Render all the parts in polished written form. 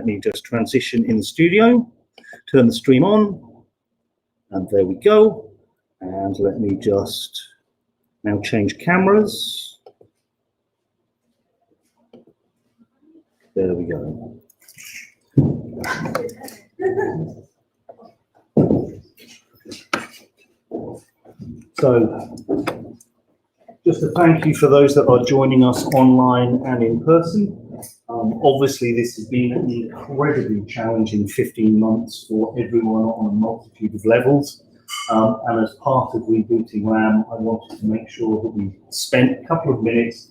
let me just transition in the studio, turn the stream on, and there we go. And let me just now change cameras. There we go. So, just a thank you for those that are joining us online and in person. Obviously, this has been an incredibly challenging 15 months for everyone on a multitude of levels. And as part of rebooting LAM, I wanted to make sure that we spent a couple of minutes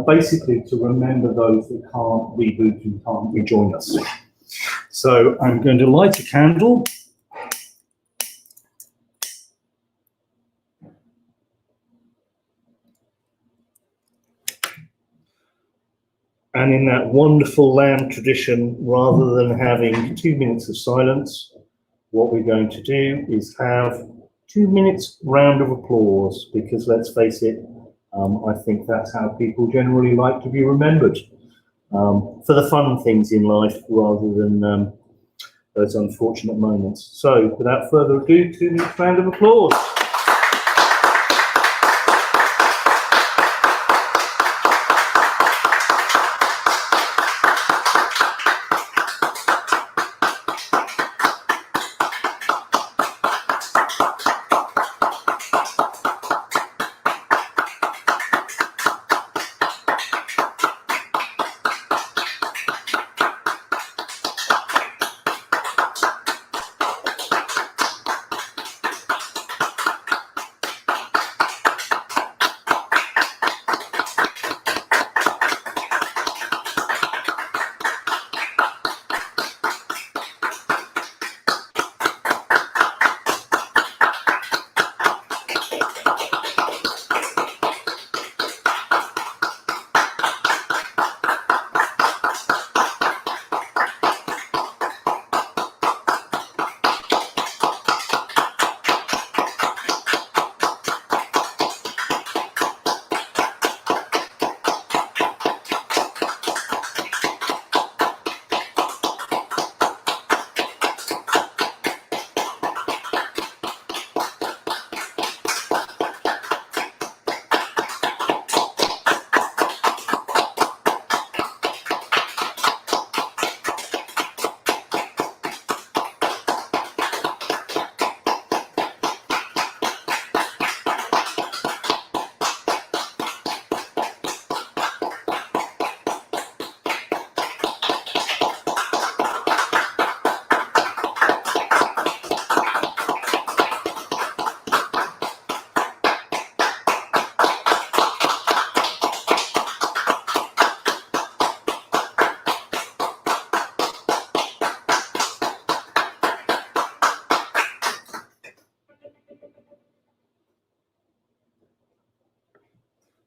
basically to remember those that can't reboot and can't rejoin us. So I'm going to light a candle. And in that wonderful LAM tradition, rather than having 2 minutes of silence, what we're going to do is have 2 minutes round of applause, because let's face it, I think that's how people generally like to be remembered, for the fun things in life rather than those unfortunate moments. So without further ado, 2 minutes round of applause.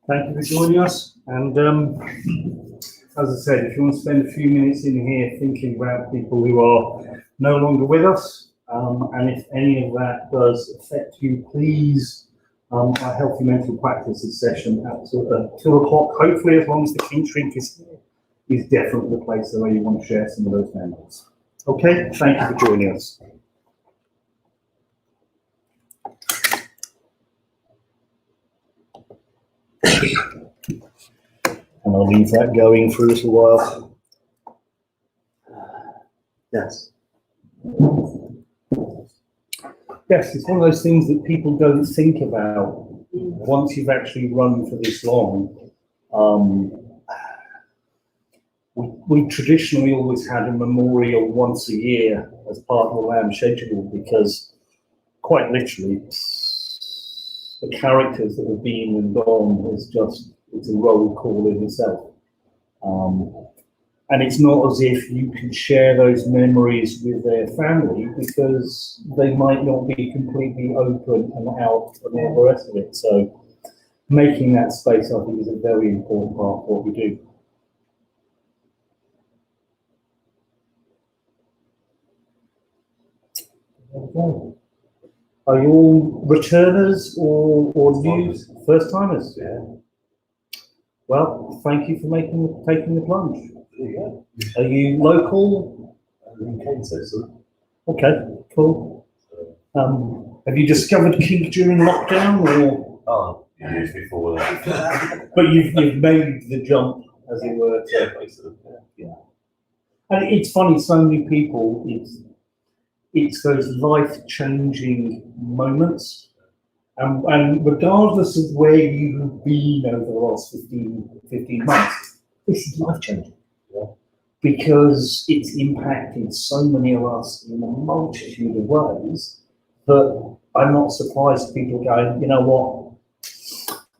Thank you for joining us. And as I said, if you want to spend a few minutes in here thinking about people who are no longer with us, and if any of that does affect you, please, our Healthy Mental Practices session at 2 o'clock, hopefully, as long as the King Shrink is here, is definitely the place where you want to share some of those memories. Okay, thank you for joining us. And I'll leave that going for a little while. Yes. Yes, it's one of those things that people don't think about once you've actually run for this long. We traditionally always had a memorial once a year as part of the LAM schedule, because quite literally the characters that have been and gone is just, it's a roll call in itself. And it's not as if you can share those memories with their family, because they might not be completely open and out and all the rest of it. So making that space, I think, is a very important part of what we do. Okay. Are you all returners or new first timers? Yeah. Well, thank you for taking the plunge. There you go. Are you local? In Kansas, Okay, cool. Have you discovered Keith during lockdown, or? oh, years before that. But you've made the jump, as it were. Yeah, basically. Yeah. And it's funny, so many people, it's those life-changing moments. And regardless of where you've been over the last 15 months, this is life-changing. Yeah. Because it's impacted so many of us in a multitude of ways that I'm not surprised people going, you know what,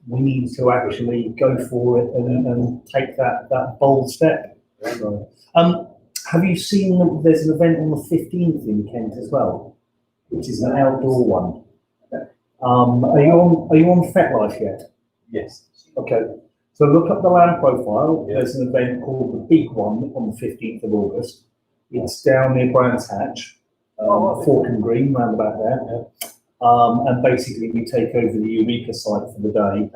we need to actually go for it and take that bold step. So, have you seen that there's an event on the 15th in Kent as well, which is an outdoor one? Are you on FetLife yet? Yes. Okay. So look up the land profile. Yeah. There's an event called the Big One on the 15th of August. It's down near Brands Hatch, Fork and Green, round about there. Yeah. And basically we take over the Eureka site for the day.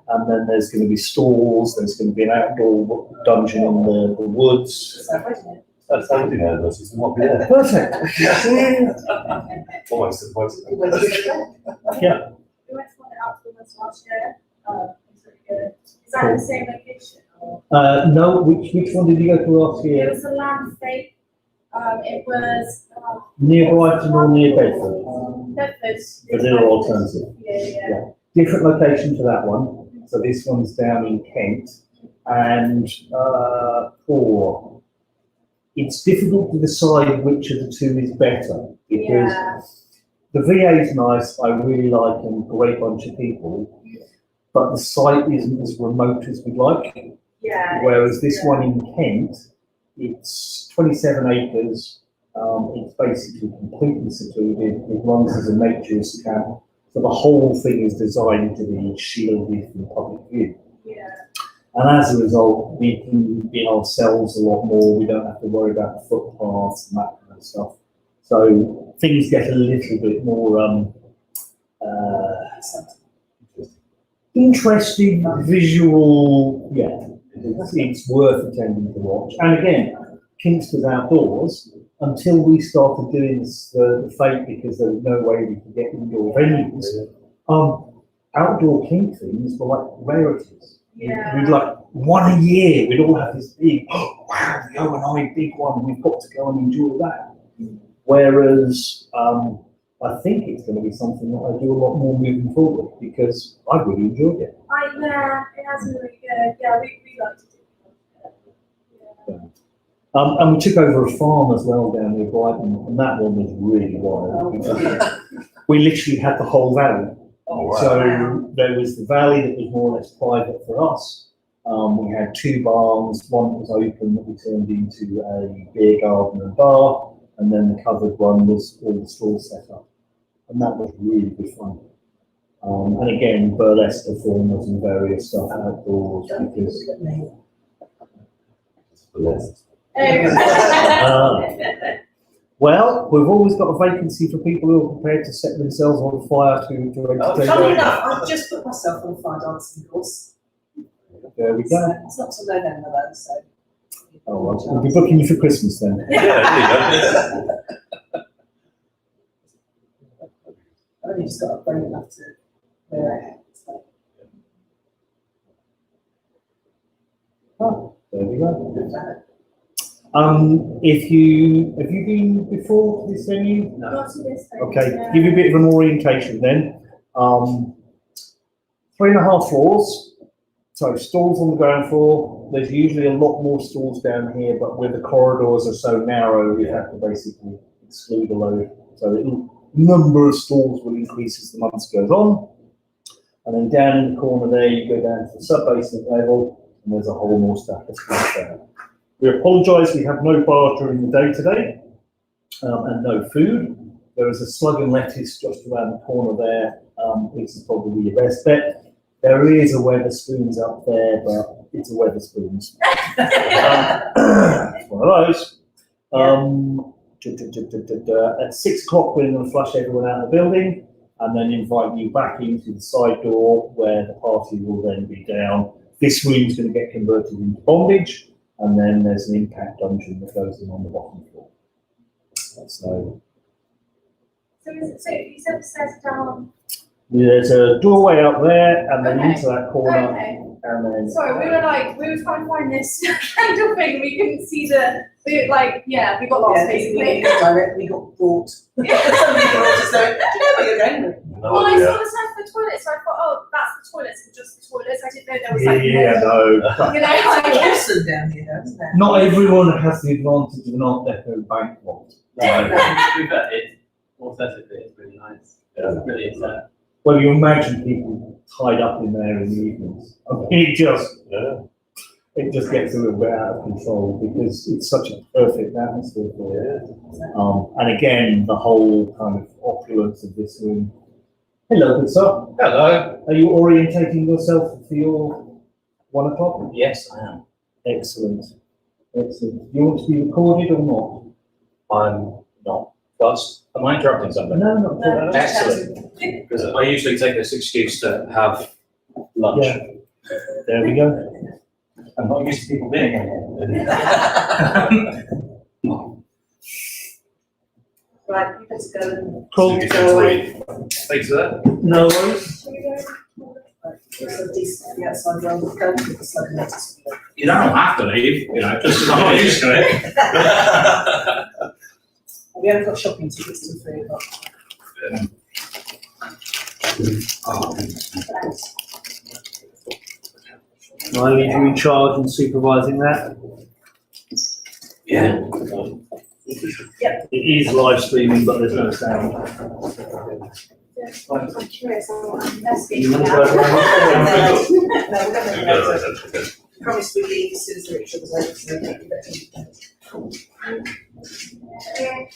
And then there's going to be stalls, there's going to be an outdoor dungeon in the woods. That's how we know this. It's not there. Perfect. Almost. Yeah. We went to one outdoors last year. It's really good. Is that in the same location? Or? No, which one did you go to last It year? was a land fete. It was Near Brighton or near Bedford? Bedford. A little alternative. Yeah. Different location to that one. So this one's down in Kent, and it's difficult to decide which of the two is better, because the VA is nice, I really like them, great bunch of people, but the site isn't as remote as we'd like. Yeah. Whereas this one in Kent, it's 27 acres. It's basically completely secluded. It runs as a naturist camp. So the whole thing is designed to be shielded from public view. Yeah. And as a result, we can be ourselves a lot more. We don't have to worry about the footpaths and that kind of stuff. So things get a little bit more interesting, visual. Yeah, it's worth attending to watch. And again, Kingston's outdoors. Until we started doing the fete, because there was no way we could get indoor venues, outdoor kink things were like rarities. Yeah. We'd like one a year, we'd all have this big, oh wow, the O&I big one, we've got to go and enjoy that. Whereas I think it's going to be something that I do a lot more moving forward, because I've really enjoyed it. Yeah, it has been really good. Yeah, we like to do it. Yeah. And we took over a farm as well down near Brighton, and that one was really wild. We literally had the whole valley. Oh, wow. So there was the valley that was more or less private for us. We had two barns, one that was open that we turned into a beer garden and bar, and then the covered one was all the stalls set up. And that was really good fun. And again, burlesque performers and various stuff outdoors, because well, we've always got a vacancy for people who are prepared to set themselves on fire to entertain. Funny enough, I've just put myself on a fire dancing course. There we go. It's not till November though, so. Oh, well, we'll be booking you for Christmas then. Yeah, I've only just got up brave enough to wear it. So. Oh, there we go. Have you been before to this venue? No. Not to this thing. Okay, Yeah. give you a bit of an orientation then. 3.5 floors, so stalls on the ground floor. There's usually a lot more stalls down here, but where the corridors are so narrow, we have to basically exclude a load. So the number of stalls will increase as the months goes on. And then down in the corner there, you go down to the sub-basement level, and there's a whole more stack of stuff there. We apologise, we have no bar during the day today, and no food. There is a slug and lettuce just around the corner there. This is probably your best bet. There is a Weatherspoons up there, but it's a Weatherspoons. It's one of those. At 6 o'clock, we're going to flush everyone out of the building, and then invite you back into the side door where the party will then be down. This room is going to get converted into bondage. and then there's an impact dungeon that goes in on the bottom floor. So So is it, so you said the stairs down? there's a doorway up there, and then Okay. into that corner, Okay, and then. sorry, we were trying to find this candle thing, we couldn't see we got lost Yeah, basically. we directly got brought. Somebody brought us there. Do you know where you're going with? No Well, I idea. saw the sign for the toilet, so I thought, oh, that's the toilets, and just the toilets, I didn't know there was like, No. you know, It's like. awesome down here, though, isn't it? Not everyone has the advantage of an Art Deco bank vault. Aesthetically, it's really nice. Yeah. It's really aesthetic. Well, you imagine people tied up in there in the evenings. I mean, Yeah. it just gets a little bit out of control because it's such a perfect atmosphere for it. And again, the whole kind of opulence of this room. Hello, good sir. Hello. Are you orientating yourself for your 1 o'clock? Yes, I am. Excellent. Excellent. Do you want to be recorded or not? I'm not fussed. Am I interrupting something? No, not No, at all. Excellent. Because I usually take this excuse to have lunch. Yeah. There we go. I'm not used to people being in Right, you better go and. Cool. Go away. Thanks for that. No worries. Should we go? Right, it's a decent, the outside road, go to the sudden notice. You don't have to leave, you know, just because I'm not used to it. We haven't got shopping tickets till 3 o'clock. Can I leave you in charge and supervising that? Yeah. It is live streaming, but there's no sound. I'm curious, I'm investigating You want to that. go around? No, we're We going go to right, that's good. promise we leave as soon as the rickshaw was over, so we don't get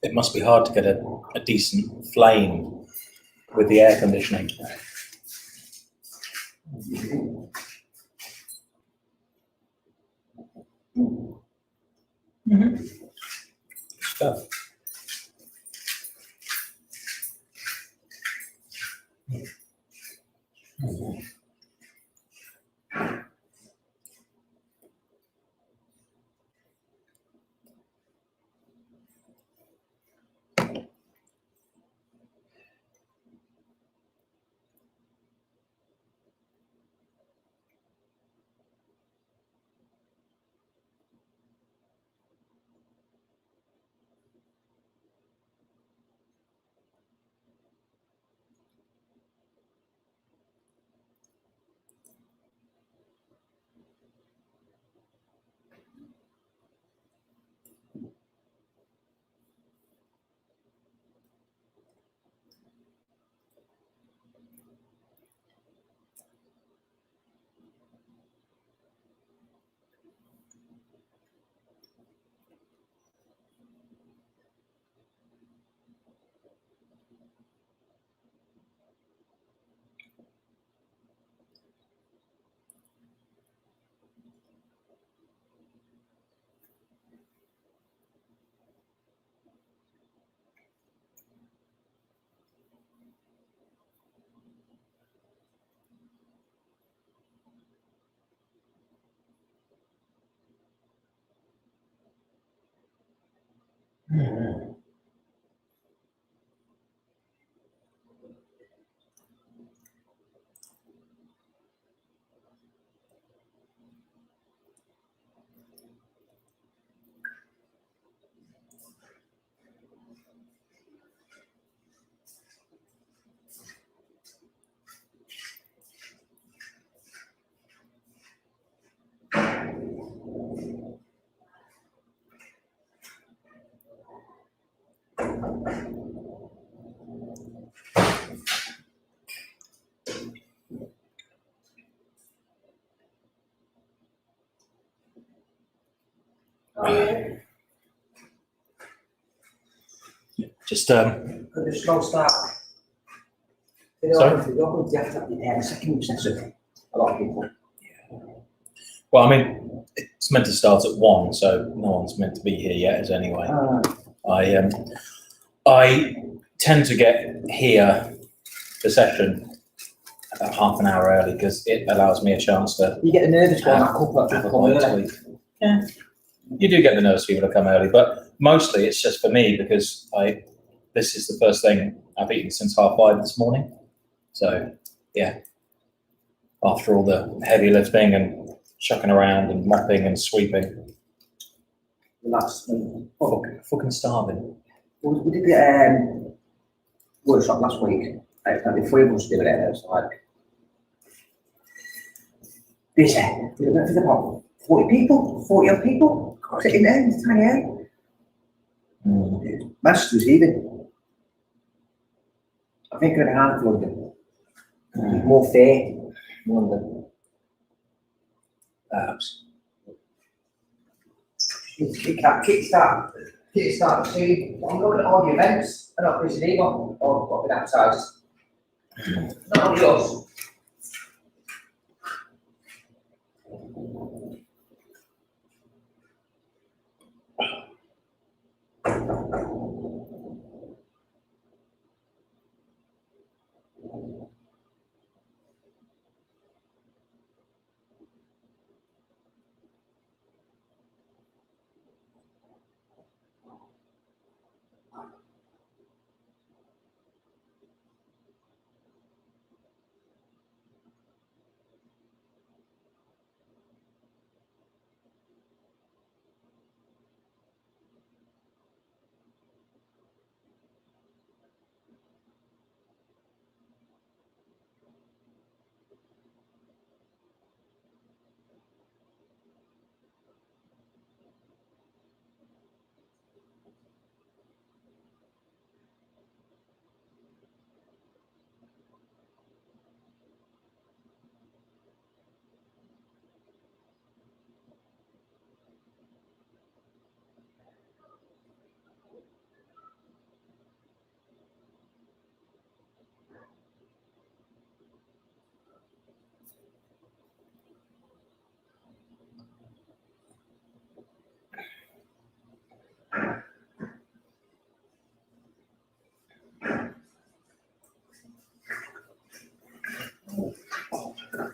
it must be hard to get a decent flame with the air conditioning. Stuff. Just A slow start. Sorry? You're going to have to have the air second session. A lot of people. well, I mean, it's meant to start at 1, so no one's meant to be here yet, as anyway. I tend to get here the session about half an hour early because it allows me a chance to. You get the nervous one, that couple that come early. Yeah, you do get the nervous people to come early, but mostly it's just for me because this is the first thing I've eaten since 5:30 this morning. So yeah, after all the heavy lifting and chucking around and mopping and sweeping, Relax. fucking starving. We did the workshop last week. The 3 of us did it. It was like busy. We went for about 40 people, 40 odd people sitting there in the tiny area. Masters even. I think a handful of them. More fair. One of them. Perhaps. Kickstart the team. I'm looking at all the events. I'm not busy either. Or what with outside. Not only us.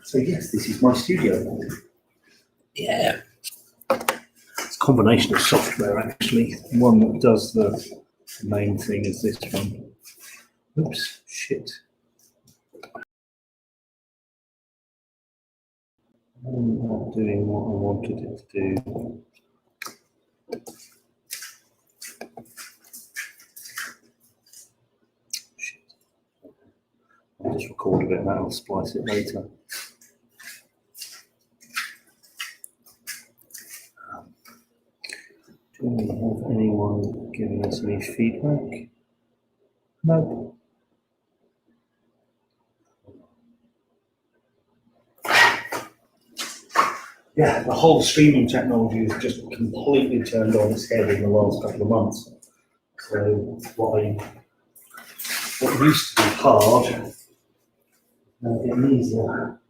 So yes, this is my studio. Yeah. It's a combination of software actually. One that does the main thing is this one. Oops, shit. Not doing what I wanted it to do. Shit. I'll just record a bit and I'll splice it later. Do we have anyone giving us any feedback? No. Yeah, the whole streaming technology has just completely turned on its head in the last couple of months. So what used to be hard, now getting easier.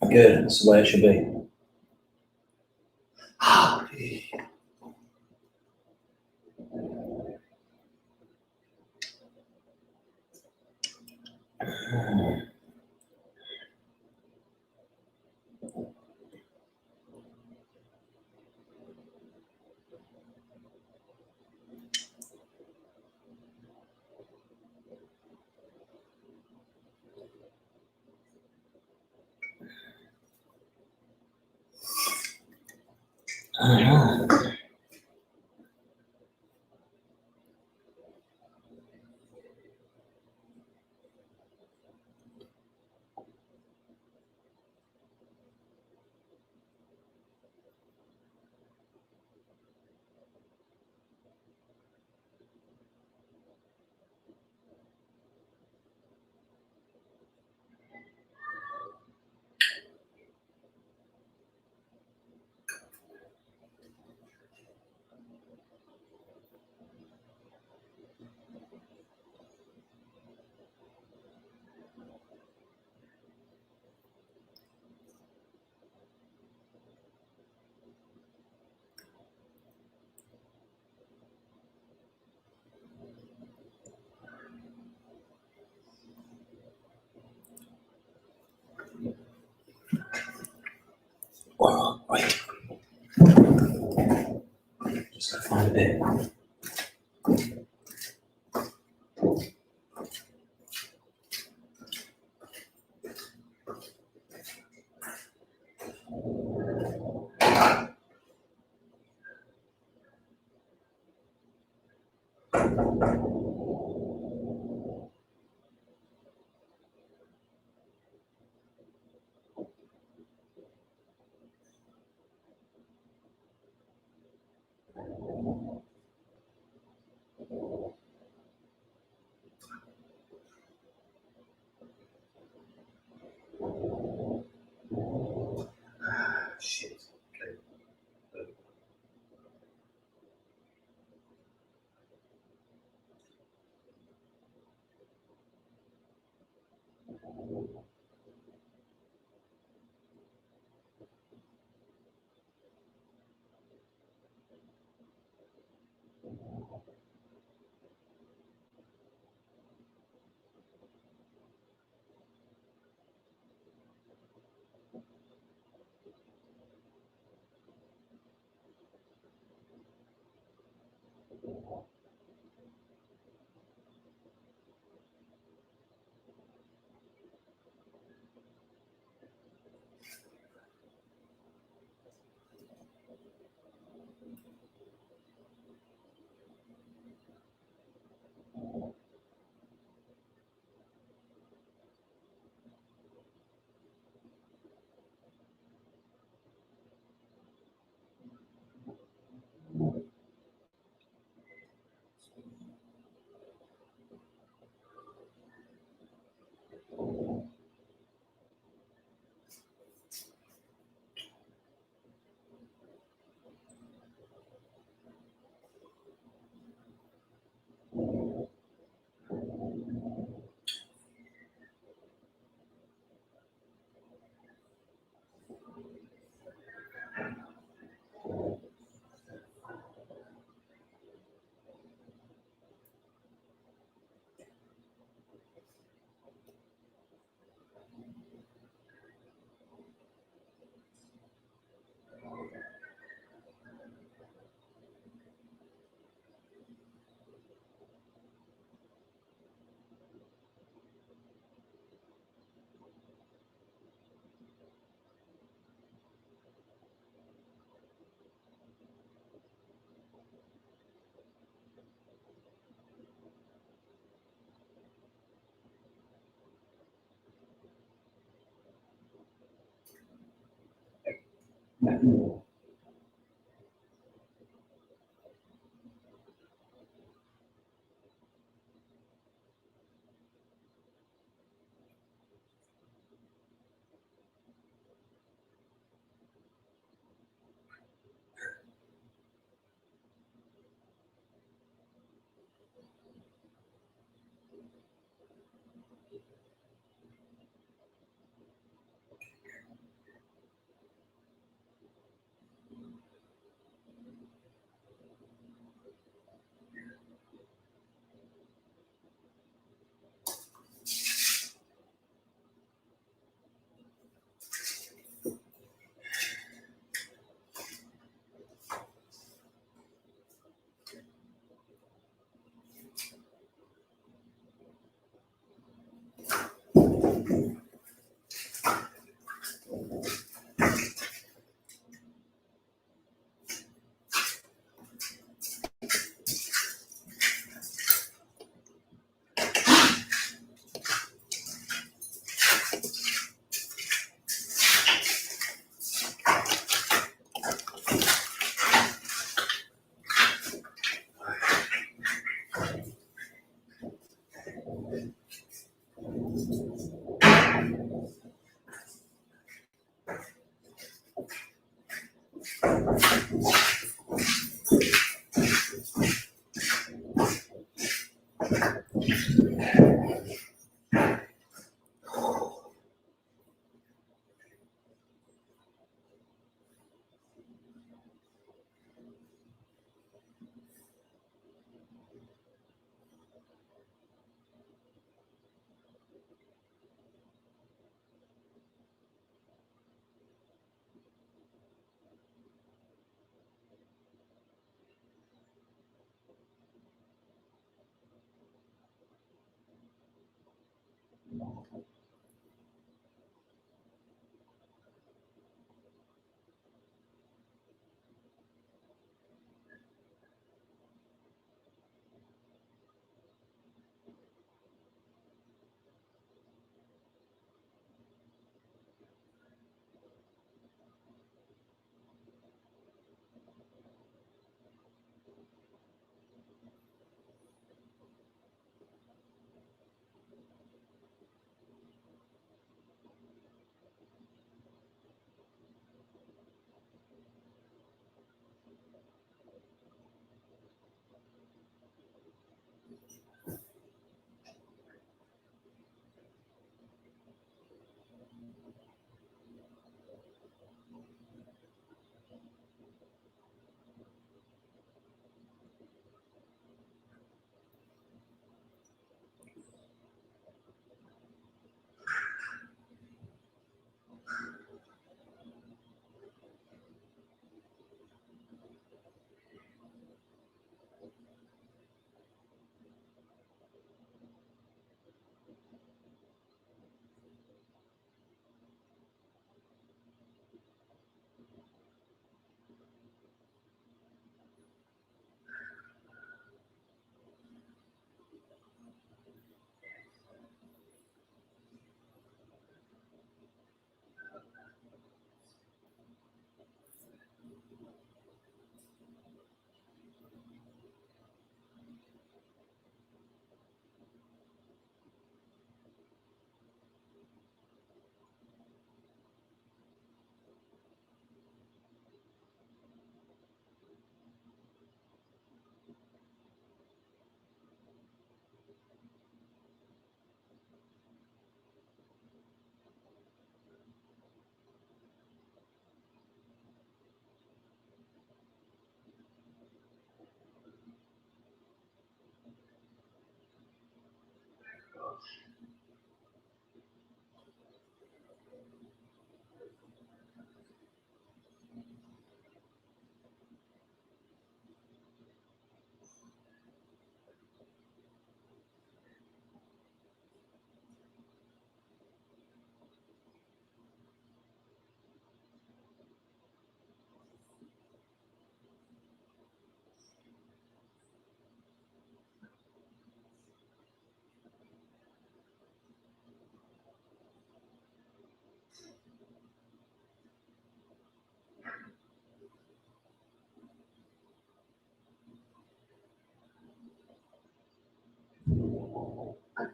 Good. That's the way it should be. Oh, right. Just gotta find a bit. Shit. Okay.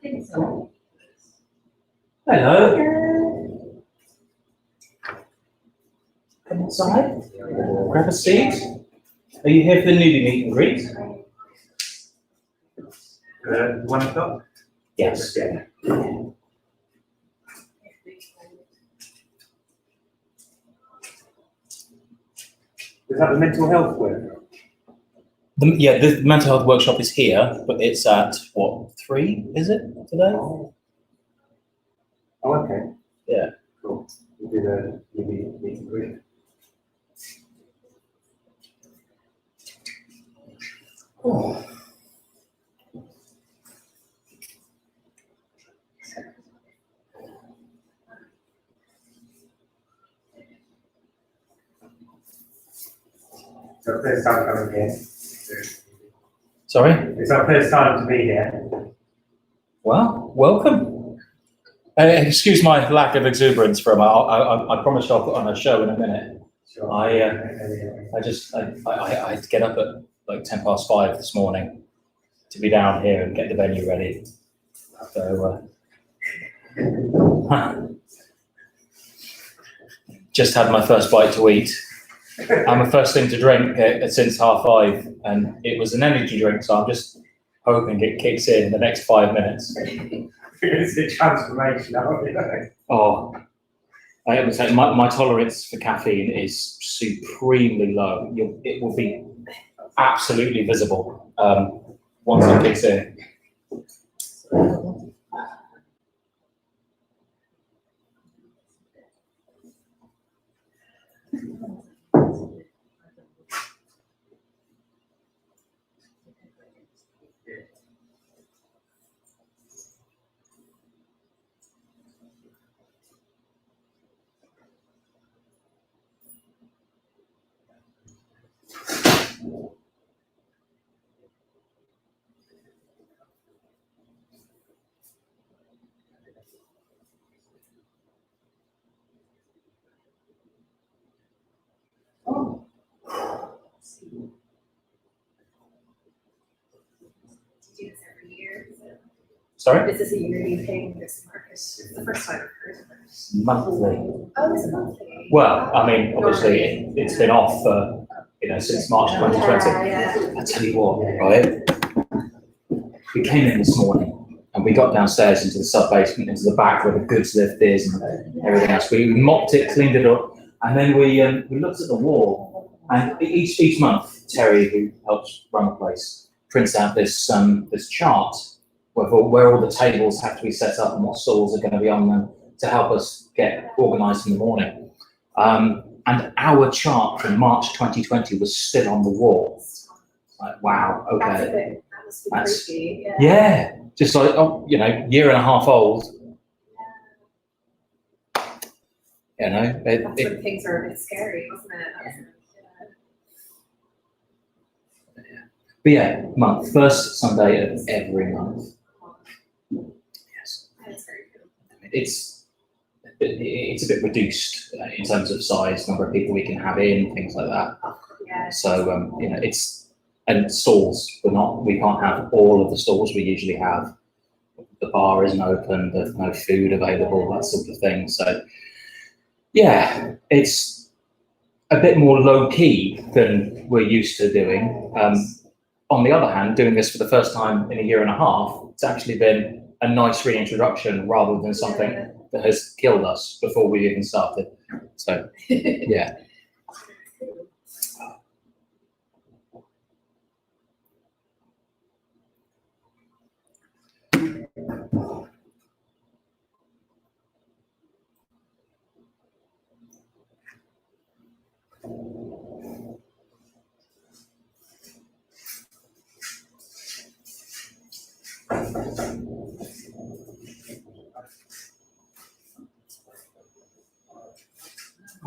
think so. Hello. Come inside. Grab a seat. Are you here for the newbie meet and greet? 1 o'clock? Yes. Yeah. Is that the mental health work? Yeah, the mental health workshop is here, but it's at what, 3? Is it today? Oh, okay. Yeah. Cool. We did a meet and greet. It's our first time coming here. Sorry? It's our first time to be here. Well, welcome. Excuse my lack of exuberance for a moment. I promise I'll put on a show in a minute. Sure. I had to get up at like 5:10 this morning to be down here and get the venue ready. So, just had my first bite to eat and my first thing to drink since 5:30, and it was an energy drink, so I'm just hoping it kicks in the next 5 minutes. It's a transformation, aren't you? Oh, I have to say, my tolerance for caffeine is supremely low. It will be absolutely visible once it kicks in. Do this every year. Sorry? Is this a yearly thing, this Marcus? It's the first time I've heard of this. Monthly. Oh, it's a monthly. Well, I mean, obviously, it's been off for, since March 2020. Yeah. I tell you what, right? We came in this morning and we got downstairs into the sub-basement, into the back where the goods lift is and everything else. We mopped it, cleaned it up, and then we looked at the wall. And each month, Terry, who helps run the place, prints out this chart where all the tables have to be set up and what stalls are going to be on them to help us get organised in the morning. And our chart from March 2020 was still on the wall. Like, wow, That's a okay. bit, that must be That's- creepy. Yeah, just like, year and a half old. That's when things are a bit scary, wasn't it? But yeah, first Sunday of every month. Yes. That's very cool. It's a bit reduced in terms of size, number of people we can have in, things like that. Yeah. So and stalls. We can't have all of the stalls we usually have. The bar isn't open. There's no food available, that sort of thing. So yeah, it's a bit more low key than we're used to doing. On the other hand, doing this for the first time in a year and a half, it's actually been a nice reintroduction rather than something that has killed us before we even started. So, yeah.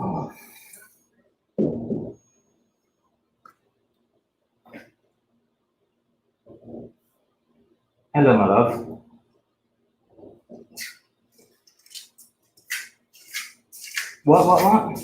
Oh. Hello, my love. What?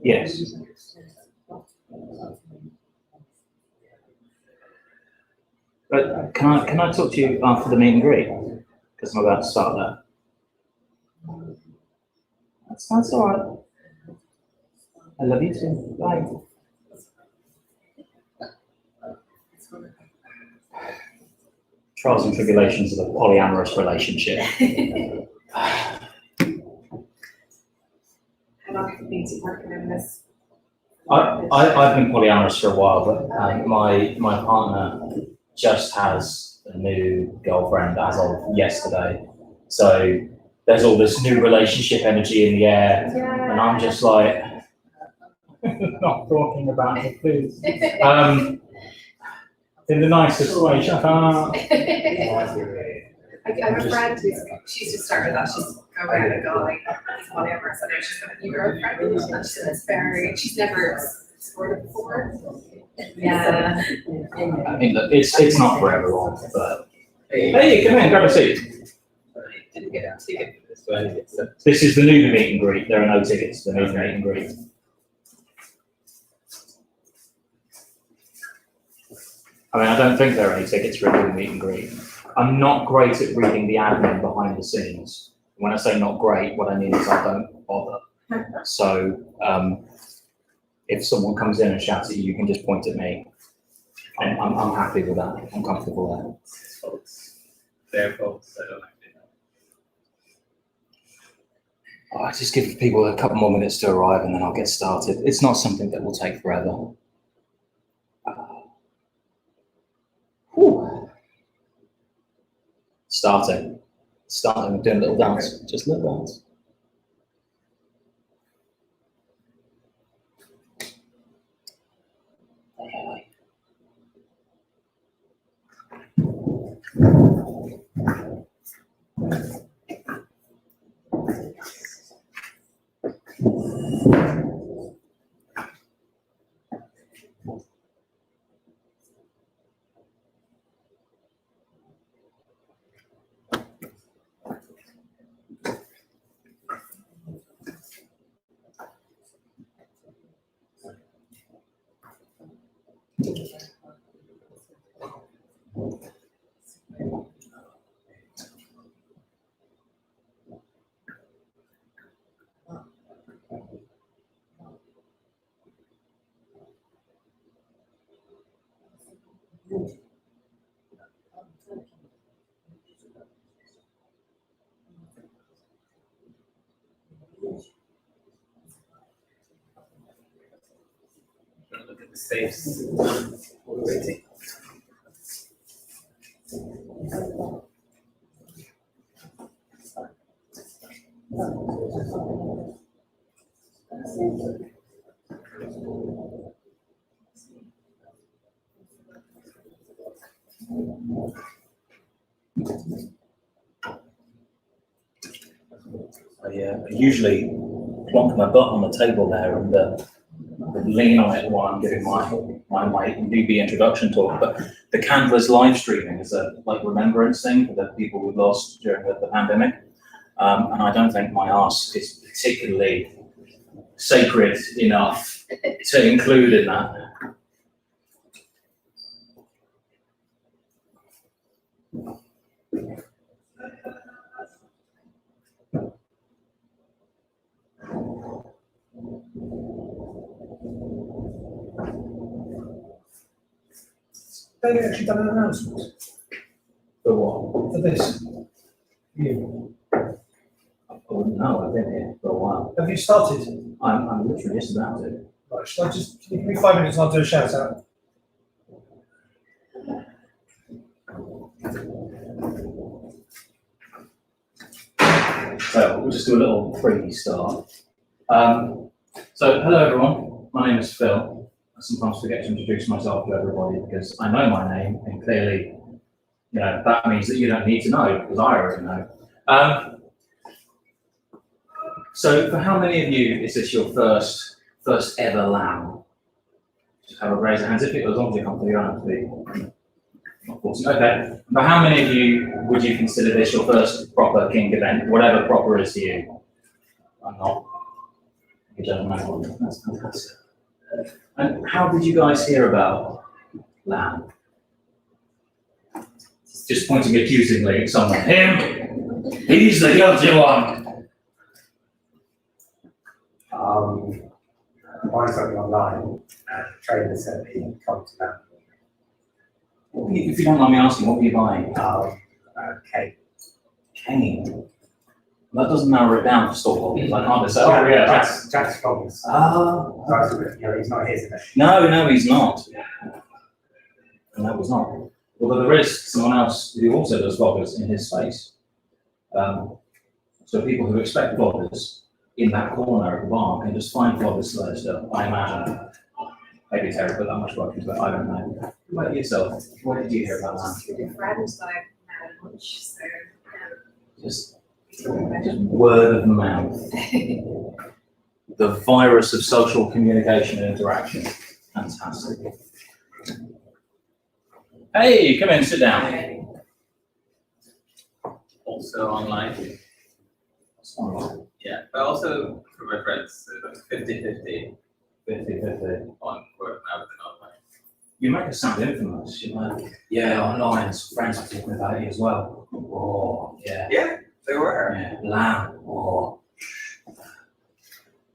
Yes. But can I talk to you after the meet and greet? Because I'm about to start that. That's all right. I love you too. Bye. Trials and tribulations of a polyamorous relationship. How long have you been working in this? I've been polyamorous for a while, but my partner just has a new girlfriend as of yesterday. So there's all this new relationship energy in the air, and I'm just like, not talking about it, please. In the nicest way, shut up. I have a friend she's just started that. She's going out and going. Whatever. So now she's got a new girlfriend, and she said it's very. She's never supported before. Yeah. I mean, look, it's not for everyone, but hey, come in, grab a seat. Didn't get a ticket for this one. This is the new meet and greet. There are no tickets to the new meet and greet. I mean, I don't think there are any tickets for a new meet and greet. I'm not great at reading the admin behind the scenes. When I say not great, what I mean is I don't bother. So if someone comes in and shouts at you, you can just point at me. I'm happy with that. I'm comfortable there. Their faults, I don't actually know. I just give people a couple more minutes to arrive and then I'll get started. It's not something that will take forever. Starting, doing a little dance, just a little dance. Look at the safes. Waiting. I usually plonk my butt on the table there and lean on it while I'm giving my newbie introduction talk. But the Candler's live streaming is a remembrance thing for the people we lost during the pandemic. And I don't think my arse is particularly sacred enough to include in that. Have they actually done an announcement For what? for this? You. I wouldn't know, I've been here for a while. Have you started? I'm literally just about to. Right, shall I just, give me 5 minutes and I'll do a shout out. So we'll just do a little freebie start. So hello everyone, my name is Phil. I sometimes forget to introduce myself to everybody because I know my name and clearly, that means that you don't need to know because I already know. So for how many of you is this your first ever lamb? Just have a raise of hands if it was on your company, you don't have to be. Okay. But how many of you would you consider this your first proper kink event, whatever proper is to you? I'm not. You don't know. That's fantastic. And how did you guys hear about LAM? Just pointing accusingly at someone. Him! He's the guilty one! Buying something online, and the trainer said he'd come to that. If you don't mind me asking, what were you buying? Cake. Cane. That doesn't narrow it down for store holders. I can't just say, oh yeah, Jack's Robbins. Oh. He's not here today. No, he's not. And that was not. Although there is someone else who also does vloggers in his space. So people who expect vloggers in that corner of the barn can just find vloggers there still, I imagine. Maybe Terry put that much work into it, I don't know. What about yourself? What did you hear about that? The friends that I had at lunch, so, Just word of mouth. The virus of social communication and interaction. Fantastic. Hey, come in, sit down. Also online. Yeah, but also for my friends, so that's 50-50 on word of mouth and online. You make us sound infamous. You're like, yeah, online, friends are talking about it as well. Oh, yeah. Yeah, they were. Yeah, LAM. Oh.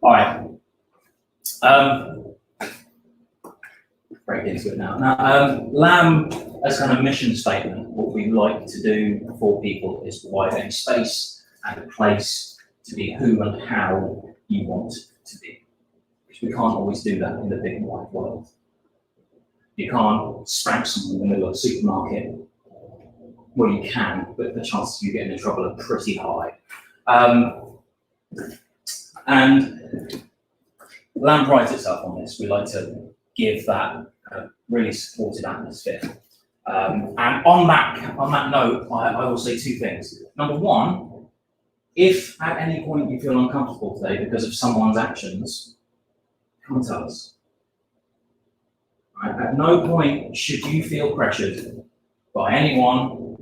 All right. Break into it now. Now, LAM as kind of mission statement, what we like to do for people is provide a space and a place to be who and how you want to be. Because we can't always do that in the big wide world. You can't spank someone in the middle of a supermarket. Well, you can, but the chances of you getting in trouble are pretty high. And LAM prides itself on this. We like to give that really supported atmosphere. And on that note, I will say two things. Number one, if at any point you feel uncomfortable today because of someone's actions, come and tell us. Right? At no point should you feel pressured by anyone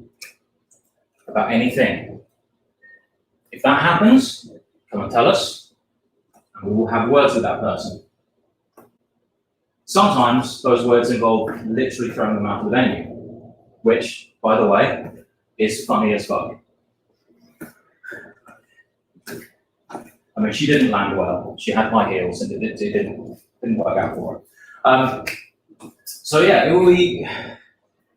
about anything. If that happens, come and tell us, and we will have words with that person. Sometimes those words involve literally throwing them out of the venue, which, by the way, is funny as fuck. I mean, she didn't land well. She had high heels, and it didn't work out for her. So yeah, we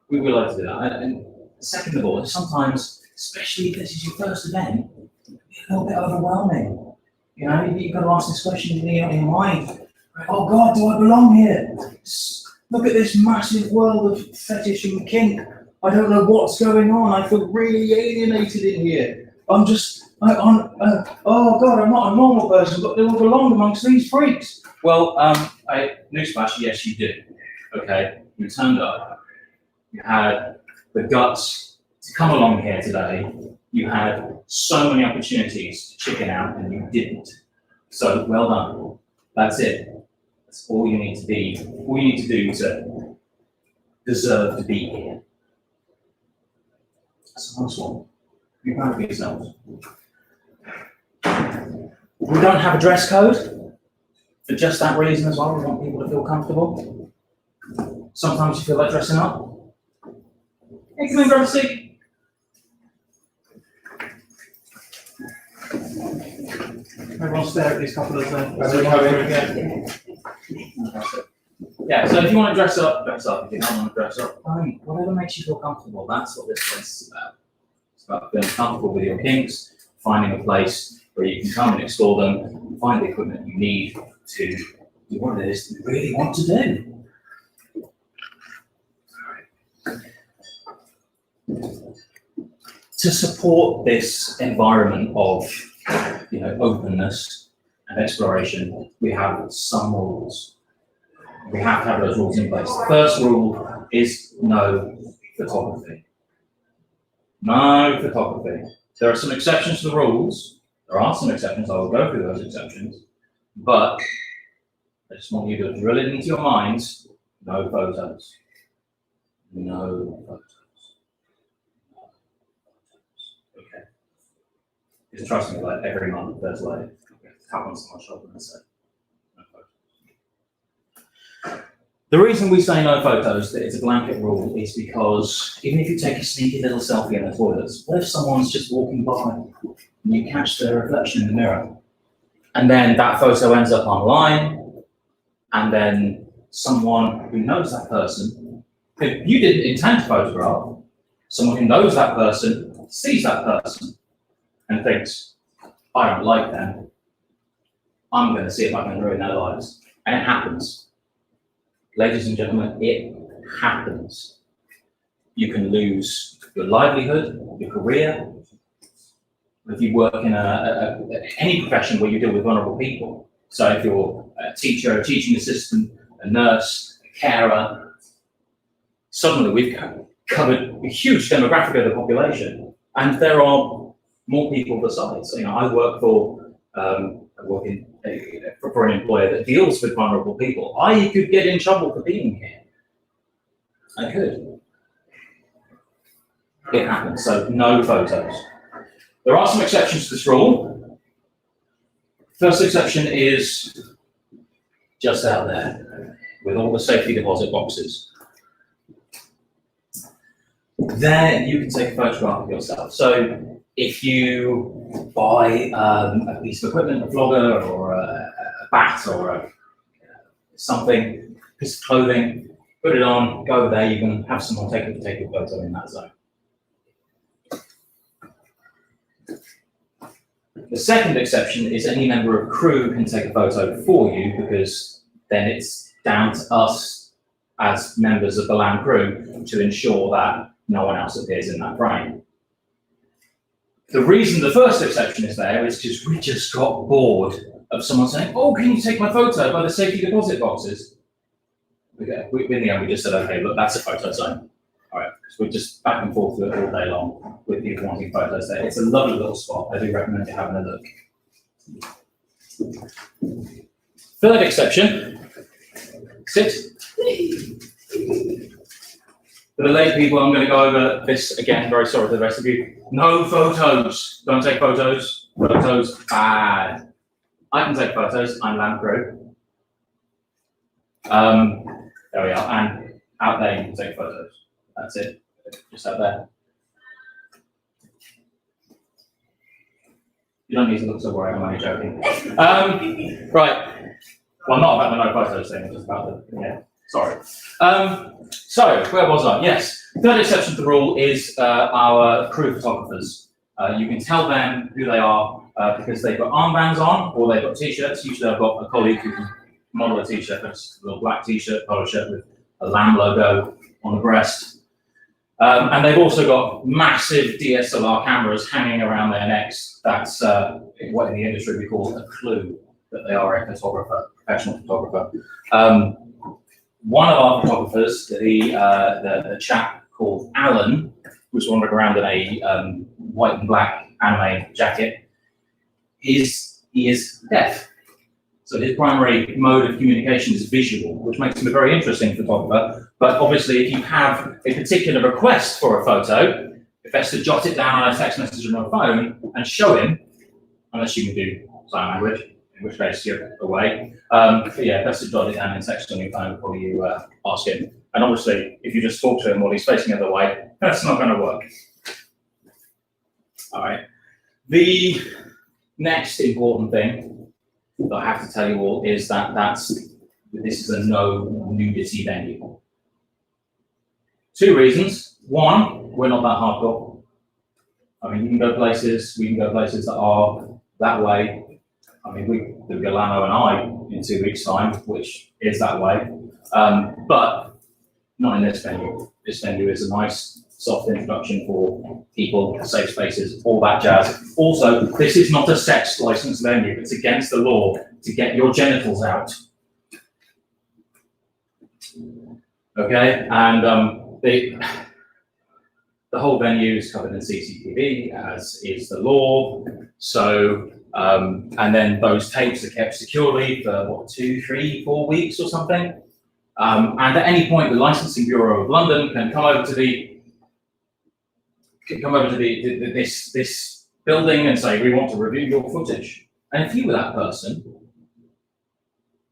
would like to do that. And second of all, sometimes, especially if this is your first event, it's a little bit overwhelming. You know, you've got to ask this question in your mind. Oh God, do I belong here? Look at this massive world of fetish and kink. I don't know what's going on. I feel really alienated in here. Oh God, I'm not a normal person, but do I belong amongst these freaks? Well, newsflash, yes, you do. Okay, you turned up. You had the guts to come along here today. You had so many opportunities to chicken out, and you didn't. So well done. That's it. That's all you need to be. All you need to do to deserve to be here. That's a nice one. Be proud of yourselves. We don't have a dress code for just that reason as well. We want people to feel comfortable. Sometimes you feel like dressing up. Hey, come in, grab a seat. Everyone stare at these couple of things. Yeah, so if you want to dress up, dress up. If you don't want to dress up, fine. Whatever makes you feel comfortable, that's what this place is about. It's about feeling comfortable with your kinks, finding a place where you can come and explore them, and find the equipment you need to do what it is you really want to do. To support this environment of, openness and exploration, we have some rules. We have to have those rules in place. The first rule is no photography. No photography. There are some exceptions to the rules. There are some exceptions. I will go through those exceptions. But I just want you to drill it into your minds. No photos. No photos. Okay. Just trust me, like every month there's like tap on someone's shoulder and say, The reason we say no photos, that it's a blanket rule, is because even if you take a sneaky little selfie in the toilets, what if someone's just walking by and you catch their reflection in the mirror? And then that photo ends up online, and then someone who knows that person, who you didn't intend to photograph, someone who knows that person, sees that person, and thinks, I don't like them, I'm going to see if I can ruin their lives. And it happens. Ladies and gentlemen, it happens. You can lose your livelihood, your career. If you work in any profession where you deal with vulnerable people, so if you're a teacher, a teaching assistant, a nurse, a carer, suddenly we've covered a huge demographic of the population, and there are more people besides. You know, I work for for an employer that deals with vulnerable people. I could get in trouble for being here. I could. It happens. So no photos. There are some exceptions to this rule. First exception is just out there with all the safety deposit boxes. There you can take a photograph of yourself. So if you buy a piece of equipment, a vlogger or a bat or something, piece of clothing, put it on, go over there, you can have someone take a photo in that zone. The second exception is any member of crew can take a photo for you, because then it's down to us as members of the LAMv crew to ensure that no one else appears in that frame. The reason the first exception is there is because we just got bored of someone saying, oh, can you take my photo by the safety deposit boxes? In the end, we just said, okay, look, that's a photo zone. All right, so we're just back and forth with it all day long with people wanting photos there. It's a lovely little spot. I do recommend you having a look. Third exception, sit. For the late people, I'm going to go over this again. Very sorry to the rest of you. No photos. Don't take photos. Photos, bad. I can take photos. I'm LAMv crew. There we are. And out there, you can take photos. That's it. Just out there. You don't need to look so worried. I'm only joking. Right. Well, not about the no photos thing. Just about the Sorry. So, where was I? Yes. Third exception to the rule is our crew photographers. You can tell them who they are because they've got armbands on or they've got t-shirts. Usually I've got a colleague who can model a t-shirt. That's a little black t-shirt, polo shirt with a LAMv logo on the breast. And they've also got massive DSLR cameras hanging around their necks. That's what in the industry we call a clue that they are a photographer, professional photographer. One of our photographers, the chap called Alan, who's wandering around in a white and black anime jacket, he is deaf. So his primary mode of communication is visual, which makes him a very interesting photographer. But obviously, if you have a particular request for a photo, it's best to jot it down on a text message on your phone and show him, unless you can do sign language, in which case you're away. But yeah, best to jot it down in text on your phone before you ask him. And obviously, if you just talk to him while he's facing the other way, that's not going to work. All right. The next important thing that I have to tell you all is that this is a no nudity venue. Two reasons. One, we're not that hardcore. I mean, we can go places that are that way. I mean, there'll be Lano and I in 2 weeks' time, which is that way. But not in this venue. This venue is a nice, soft introduction for people, safe spaces, all that jazz. Also, this is not a sex license venue. It's against the law to get your genitals out. Okay, and the whole venue is covered in CCTV, as is the law. So, and then those tapes are kept securely for what, 2, 3, 4 weeks or something. And at any point, the Licensing Bureau of London can come over to this building and say, we want to review your footage. And if you were that person,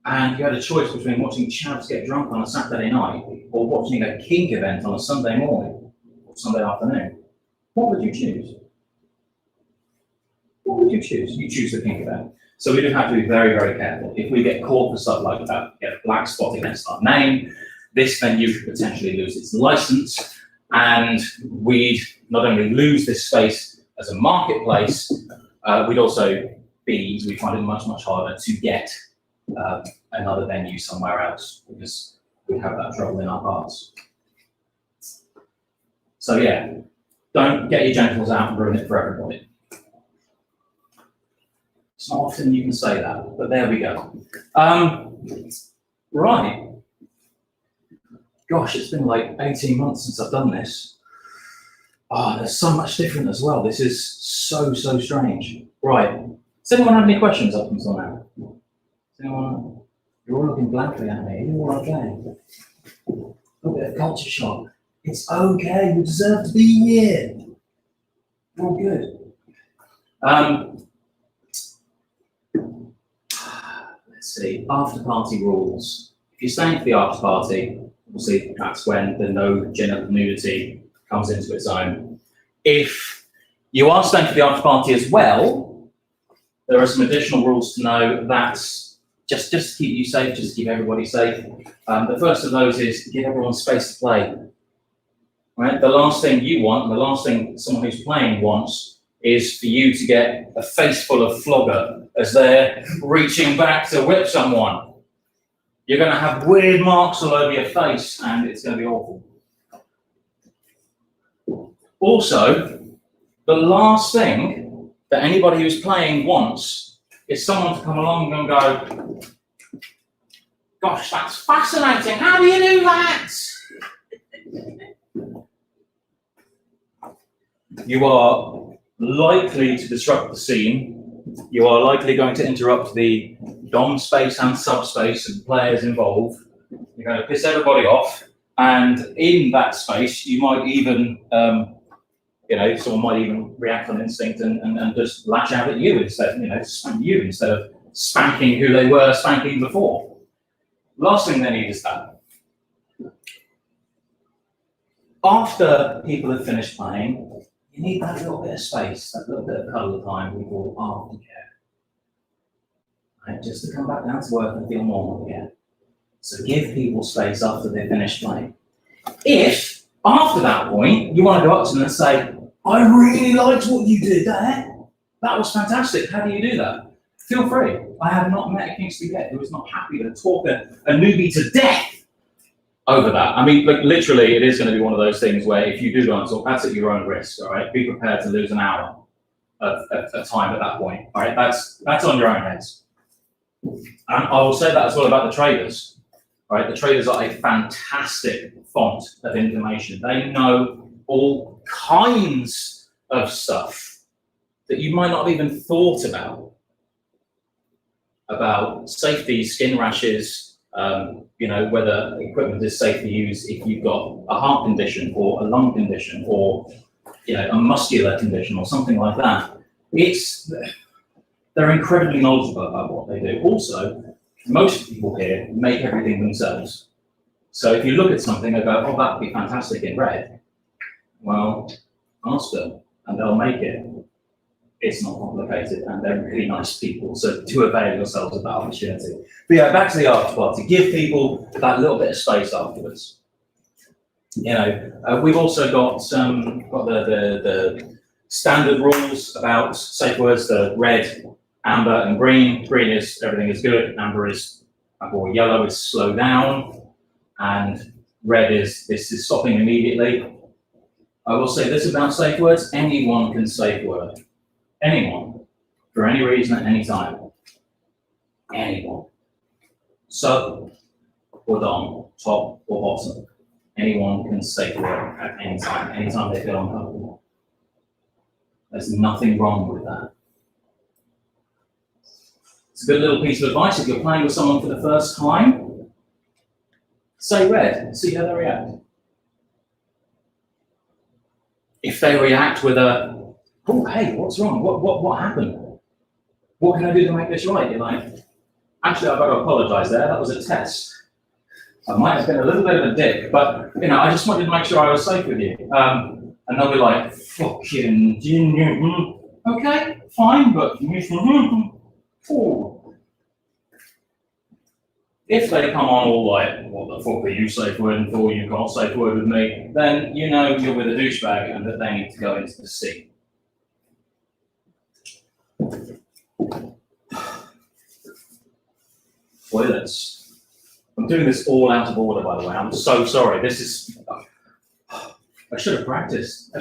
and you had a choice between watching chavs get drunk on a Saturday night or watching a kink event on a Sunday morning or Sunday afternoon, what would you choose? What would you choose? You choose the kink event. So we do have to be very, very careful. If we get caught for stuff like that, get a black spot against our name, this venue could potentially lose its license, and we'd not only lose this space as a marketplace, we'd find it much, much harder to get another venue somewhere else because we have that trouble in our past. So yeah, don't get your genitals out and ruin it for everybody. It's not often you can say that, but there we go. Right. Gosh, it's been like 18 months since I've done this. There's so much different as well. This is so, so strange. Right. Does anyone have any questions up until now? Does anyone? You're all looking blankly at me. You're all okay. A bit of culture shock. It's okay. You deserve to be here. You're all good. Let's see. After party rules. If you're staying for the after party, obviously that's when the no genital nudity comes into its own. If you are staying for the after party as well, there are some additional rules to know that's just to keep you safe, just to keep everybody safe. The first of those is to give everyone space to play. Right? The last thing you want, and the last thing someone who's playing wants, is for you to get a face full of flogger as they're reaching back to whip someone. You're going to have weird marks all over your face, and it's going to be awful. Also, the last thing that anybody who's playing wants is someone to come along and go, gosh, that's fascinating. How do you do that? You are likely to disrupt the scene. You are likely going to interrupt the dom space and subspace of players involved. You're going to piss everybody off, and in that space, you might even, someone might even react on instinct and just lash out at you instead, spank you instead of spanking who they were spanking before. Last thing they need is that. After people have finished playing, you need that little bit of space, that little bit of cuddle time we call aftercare. Right? Just to come back down to earth and feel normal again. So give people space after they've finished playing. If, after that point, you want to go up to them and say, I really liked what you did there. That was fantastic. How do you do that? Feel free. I have not met a Kingsley yet who is not happy to talk a newbie to death over that. I mean, like, literally, it is going to be one of those things where if you do go and talk, that's at your own risk, all right? Be prepared to lose an hour of time at that point, all right? That's on your own heads. And I will say that as well about the traders, all right? The traders are a fantastic font of information. They know all kinds of stuff that you might not have even thought about safety, skin rashes, whether equipment is safe to use if you've got a heart condition or a lung condition or, a muscular condition or something like that. They're incredibly knowledgeable about what they do. Also, most people here make everything themselves. So if you look at something and go, oh, that'd be fantastic in red, well, ask them and they'll make it. It's not complicated, and they're really nice people. So to avail yourselves of that opportunity. But yeah, back to the after party. Give people that little bit of space afterwards. We've also got the standard rules about safe words: the red, amber, and green. Green is everything is good. Amber is, or yellow is slow down, and red is this is stopping immediately. I will say this about safe words: anyone can safe word. Anyone, for any reason at any time. Anyone. Sub or dom, top or bottom. Anyone can safe word at any time they feel uncomfortable. There's nothing wrong with that. It's a good little piece of advice if you're playing with someone for the first time. Say red, see how they react. If they react with a, oh, hey, what's wrong? What happened? What can I do to make this right? You're like, Actually, I've got to apologise there. That was a test. I might have been a little bit of a dick, but I just wanted to make sure I was safe with you. And they'll be like, fucking, okay, fine, but if they come on all like, what the fuck are you safe wording for? You can't safe word with me. Then you're with a douchebag and that they need to go into the sea. Toilets. I'm doing this all out of order, by the way. I'm so sorry. I should have practiced.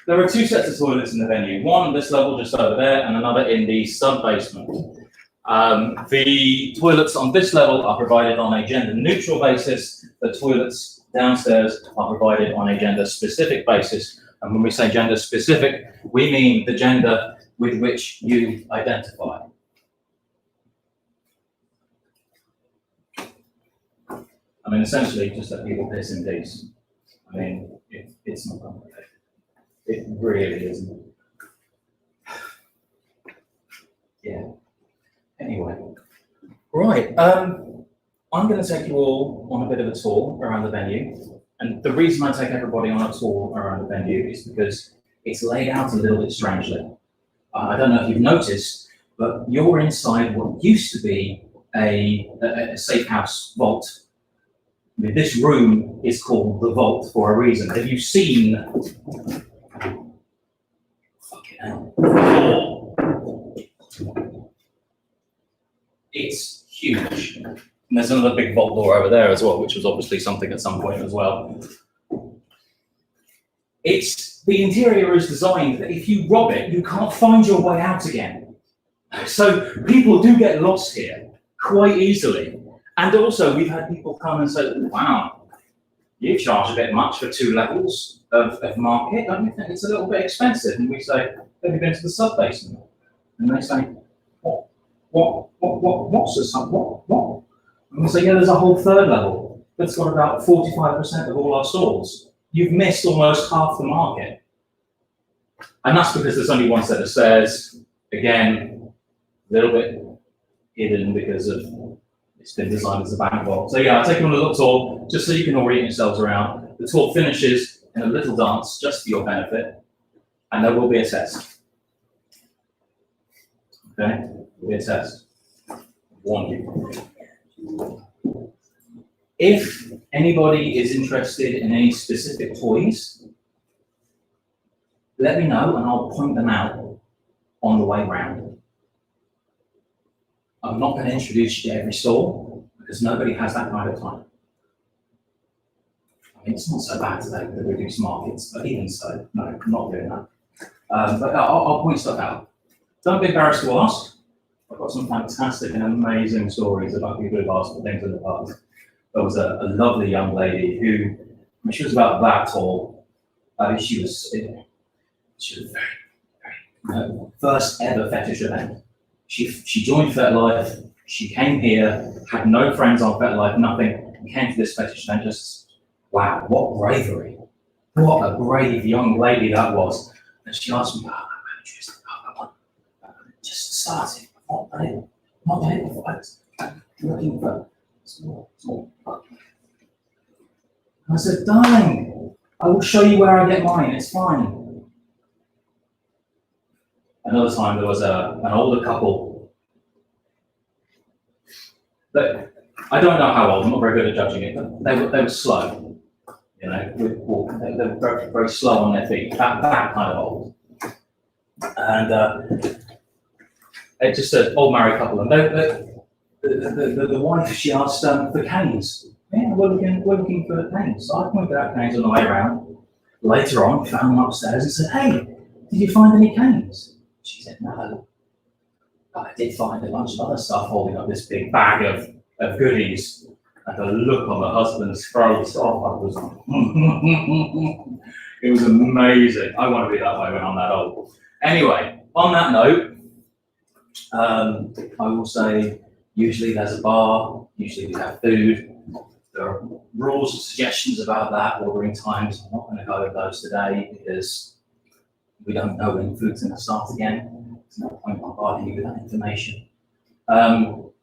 There are two sets of toilets in the venue. One on this level just over there and another in the sub-basement. The toilets on this level are provided on a gender-neutral basis. The toilets downstairs are provided on a gender-specific basis. And when we say gender-specific, we mean the gender with which you identify. I mean, essentially, just let people piss in peace. I mean, it's not complicated. It really isn't. Yeah. Anyway. Right. I'm going to take you all on a bit of a tour around the venue. And the reason I take everybody on a tour around the venue is because it's laid out a little bit strangely. I don't know if you've noticed, but you're inside what used to be a safe house vault. I mean, this room is called the vault for a reason. Have you seen? Fucking hell. It's huge. And there's another big vault door over there as well, which was obviously something at some point as well. The interior is designed that if you rob it, you can't find your way out again. So people do get lost here quite easily. And also, we've had people come and say, wow, you charge a bit much for 2 levels of market. Don't you think it's a little bit expensive? And we say, have you been to the sub-basement? And they say, what's the sub, what? And we say, yeah, there's a whole 3rd level that's got about 45% of all our stalls. You've missed almost half the market. And that's because there's only one set of stairs. Again, a little bit hidden because of it's been designed as a bank vault. So yeah, I'll take you on a little tour, just so you can orient yourselves around. The tour finishes in a little dance, just for your benefit, and there will be a test. Okay, there will be a test. Warn you. If anybody is interested in any specific toys, let me know and I'll point them out on the way round. I'm not going to introduce you to every store because nobody has that kind of time. I mean, it's not so bad today with the reduced markets, but even so, no, I'm not doing that. But I'll point stuff out. Don't be embarrassed to ask. I've got some fantastic and amazing stories about people who've asked for things in the past. There was a lovely young lady who, when she was about that tall, she was very, very, first ever fetish event. She joined FetLife, she came here, had no friends on FetLife, nothing, and came to this fetish event. Just, wow, what bravery. What a brave young lady that was. And she asked me, just started, not done it before. I'm looking for small. And I said, darling, I will show you where I get mine, it's fine. Another time there was an older couple. But I don't know how old, I'm not very good at judging it, but they were slow. They were very, very slow on their feet, that kind of old. And it's just an old married couple. And the wife, she asked for canes. Yeah, we're looking for canes. So I pointed out canes on the way around. Later on, found them upstairs and said, hey, did you find any canes? She said, no. But I did find a bunch of other stuff holding up this big bag of goodies. And the look on the husband's face, it was amazing. I want to be that way when I'm that old. Anyway, on that note, I will say, usually there's a bar, usually we have food. There are rules and suggestions about that, ordering times. I'm not going to go over those today because we don't know when food's going to start again. There's no point bombarding you with that information. So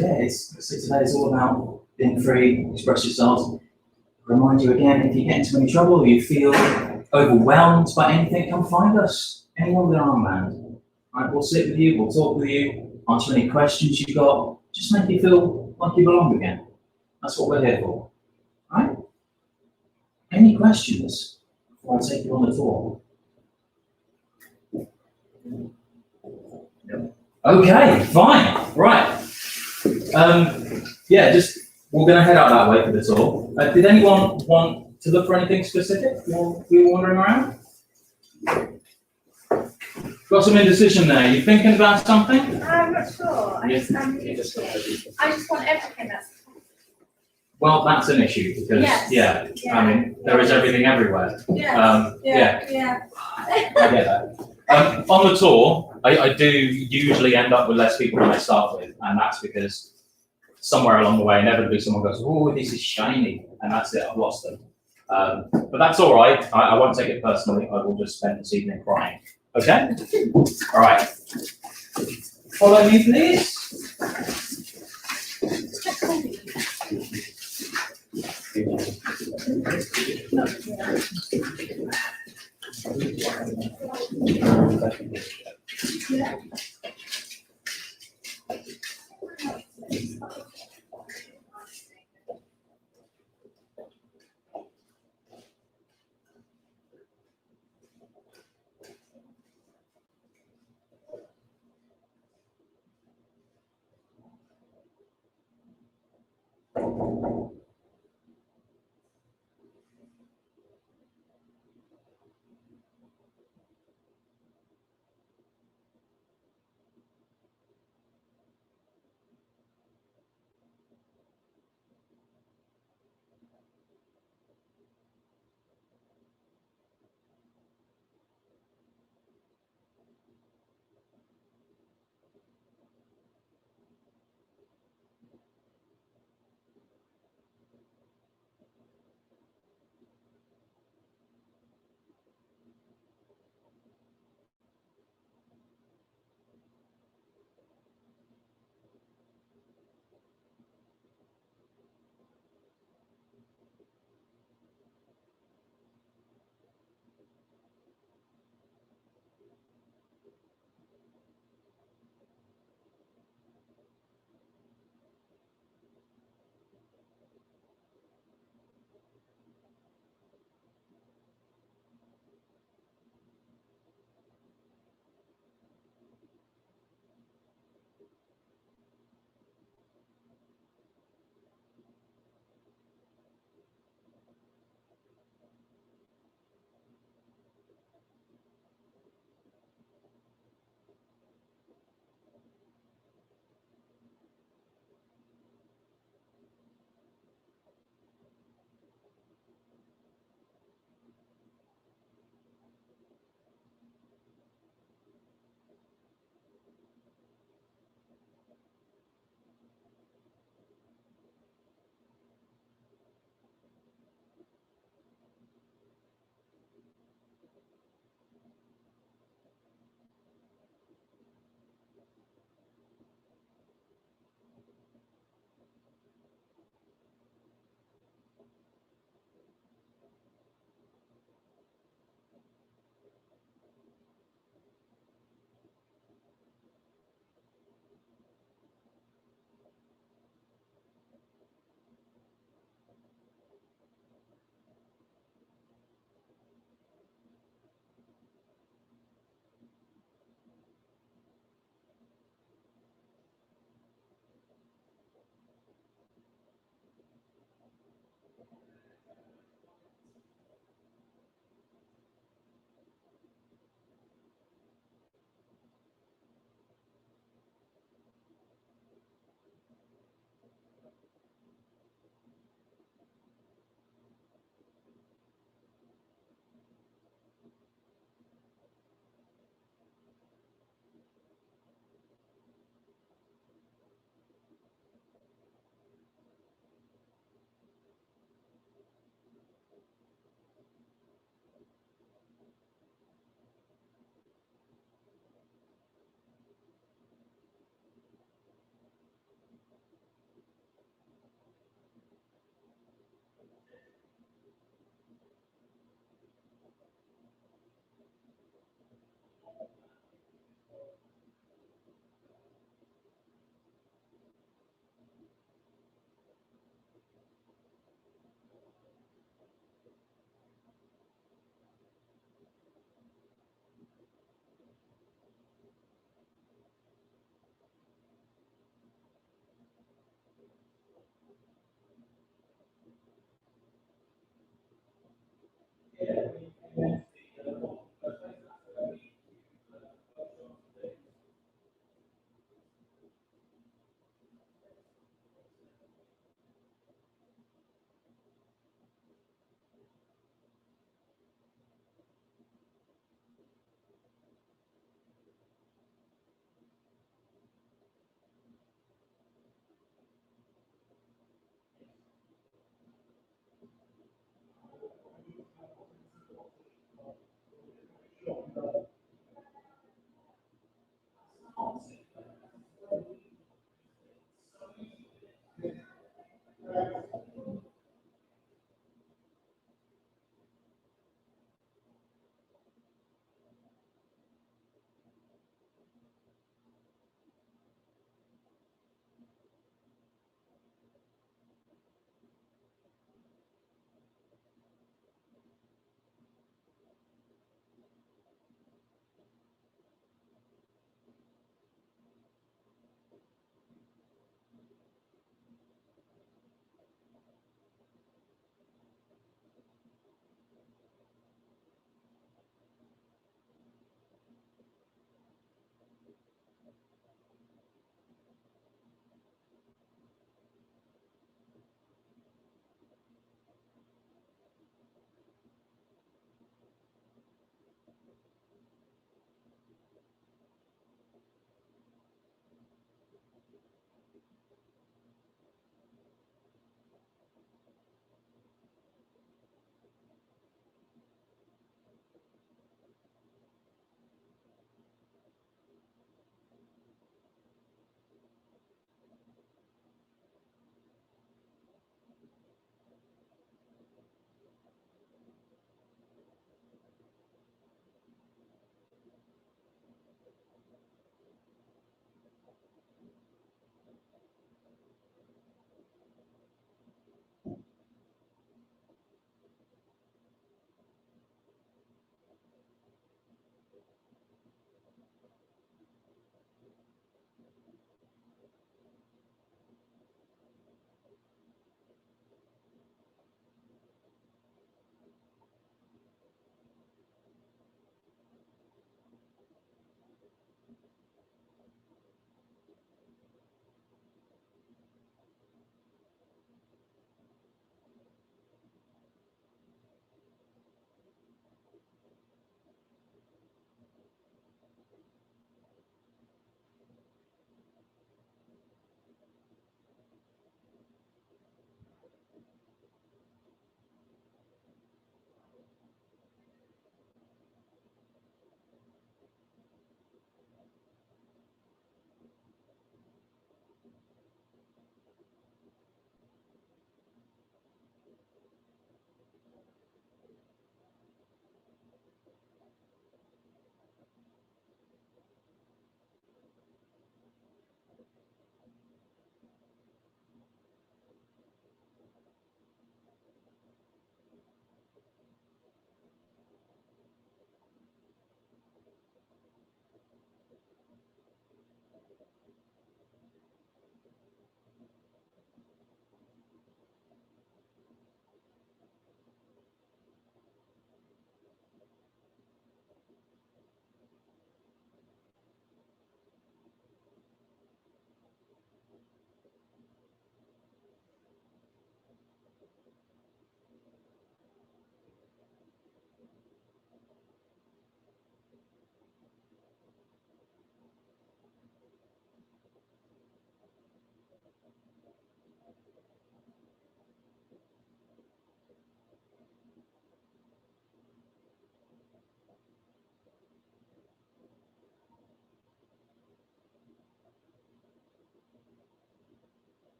yeah, so today is all about being free, express yourselves. Remind you again, if you get into any trouble or you feel overwhelmed by anything, come find us. Anyone with an armband. Right, we'll sit with you, we'll talk with you, answer any questions you've got, just make you feel like you belong again. That's what we're here for. Right? Any questions before I take you on the tour? Okay, fine, right. Yeah, just we're going to head out that way for the tour. Did anyone want to look for anything specific while we were wandering around? Got some indecision there. You thinking about something? I'm not sure. I just want everything that's. Well, that's an issue because Yes. I mean there is everything everywhere. Yeah. Yeah. I get that. On the tour, I do usually end up with less people than I start with, and that's because somewhere along the way, inevitably someone goes, "Oh, this is shiny," and that's it. I've lost them. But that's all right. I won't take it personally. I will just spend this evening crying. Okay? All right. Follow me, please.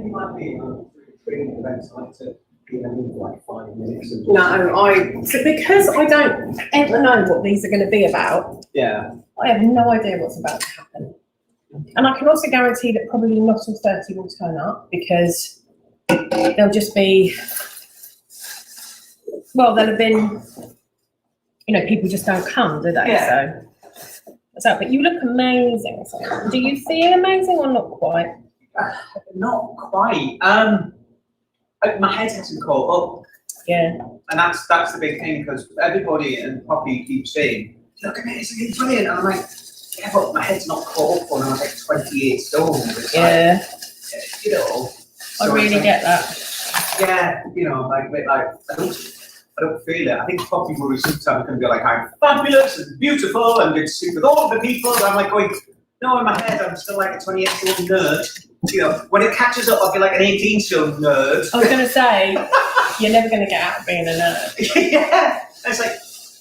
think you might be treating events like to be in like 5 minutes. And So because I don't ever know what these are going to be about, yeah. I have no idea what's about to happen. And I can also guarantee that probably not all 30 will turn up because they'll just be, well, there'll have been, you know, people just don't come, do they? Yeah. So, but you look amazing. So do you feel amazing or not quite? Not quite. My head hasn't caught up, Yeah. and that's the big thing because everybody and Poppy keeps saying, "You look amazing, you're brilliant," and I'm like, "Yeah, but my head's not caught up when I was like 28 stone." It's Yeah. like, you know. I so really it's like, get that. Yeah, you know, like I don't feel it. I think Poppy will sometimes can be like, "I'm fabulous and beautiful and good to sleep with all the people," and I'm like going, "No, in my head, I'm still like a 28-stone nerd." You know, when it catches up, I'll be like an 18-stone nerd. I was going to say, you're never going to get out of being a nerd. Yeah, and it's like,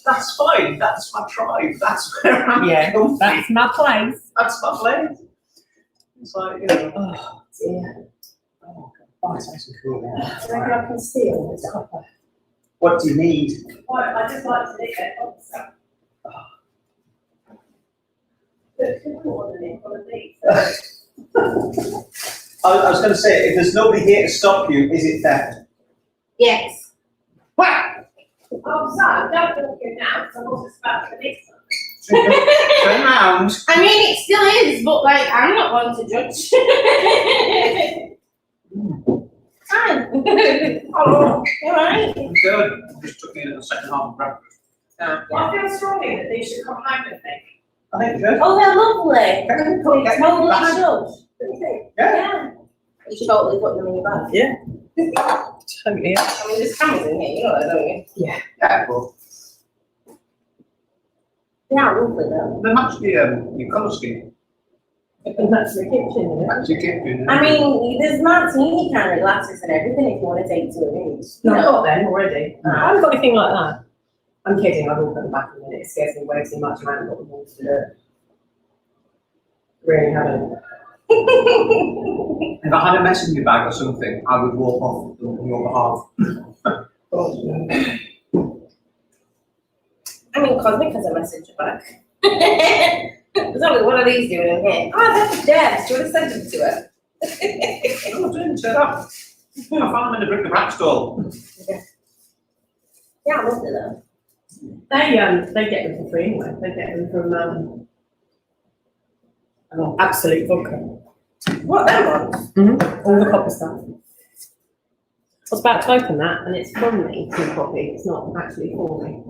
that's fine, that's my tribe, that's where I'm Yeah, comfy. that's my place. That's my place. It's like, you know. Oh, dear. Oh, it's nice and cool now. I reckon I can seal this copper. What do you need? I just like to leave it on the side. Put two more than it on a beat. I was going to say, if there's nobody here to stop you, is it theft? Yes. Whack! Oh, so don't look at now, because I wasn't about to this one. Turn round. I mean, it still is, but like, I'm not one to judge. Fine. Oh, alright. Good. Just took me in the second half of breakfast. I feel strongly that they should come home with me. I think good. Oh, they're lovely. Totally That's- should. Yeah. You should totally put them in your bag. Yeah. Totally. I mean, there's cameras in here, you know that, don't you? Yeah, well, Yeah, lovely though. they match your colour scheme. And that's the kitchen, isn't it? Match your kitchen. I mean, there's martini can glasses and everything if you want to take to a room. No, I've got them already. I haven't got anything like that. I'm kidding, I will put them back in a minute. It scares me way too much. I haven't got the balls to do it. Really haven't. If I had a mess in your bag or something, I would walk off on your behalf. I mean, Cosmic has a message back. There's only one of these doing in here. Oh, that's Deb's. Do you want to send them to her? Oh, didn't turn up. I found them in the brick of rap stall. Yeah, I loved it though. They get them for free anyway. They get them from Absolute Vodka. What, that one? All the copper stuff. I was about to open that and it's from me, from Poppy. It's not actually for me.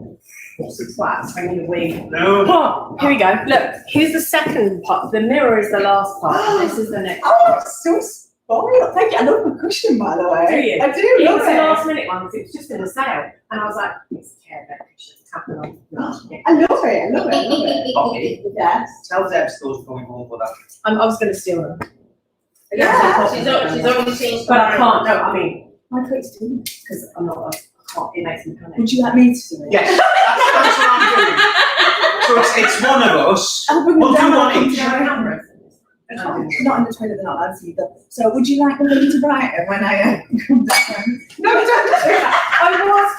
It's a twat, I need a wig. No. Oh, here we go. Look, here's the second part. The mirror is the last part. This is the next Oh, part. it's so spoiled. Thank you. I love the cushion, by the way. Do you? I do It love was a it. last minute one because it was just in a sale. And I was like, it's a care bear cushion. It's happening on. I love it. I love it. I love it. Poppy, Yes. tell Deb stores going home for that. I was going to steal them. Yeah. She's already changed. But I can't. No, I mean, My coat's doing it. because I'm not. I can't. It makes me panic. Would you like me to do it? Yes, that's what I'm doing. So it's one of us. I'll bring We'll them do down. one I'll each. come down. Not in the toilet, they're not allowed to either. So would you like a little to Brighton when I come down? No, don't do that. I will ask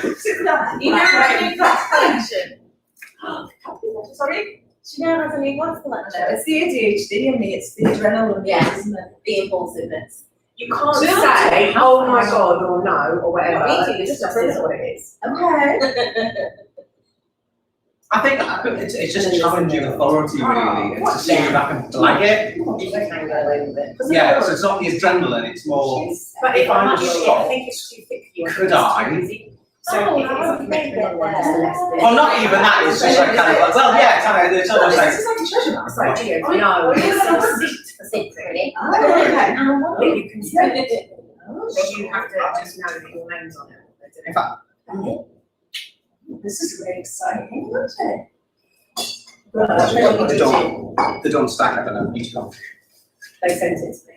you. Sit down. You never had a new glass collection. Sorry? She now has a new glass collection. It's the ADHD in me, it's the adrenaline, Yeah. isn't it? The impulsiveness. You can't Do you say, have oh my god, or no, or whatever. Me too, It just it's is what it is. Okay. I think it's just challenging authority really, and to see if I can like it. You can go away with it. Yeah, so it's not the adrenaline, it's more, But if I'm I shocked, think it's too thick for you. could I? So Oh, if it's I like a make get one, that. just less bit. Well, not even that, it's just like kind of like, well, yeah, kind of, it's almost like, This is like a treasure map. It's like, gee, no, it's Six, really. Oh, okay. but you can spell it. But you have to just know that your name's on it. in fact, This is really exciting, isn't it? they don't stack, I don't know, each one. They sent it to me.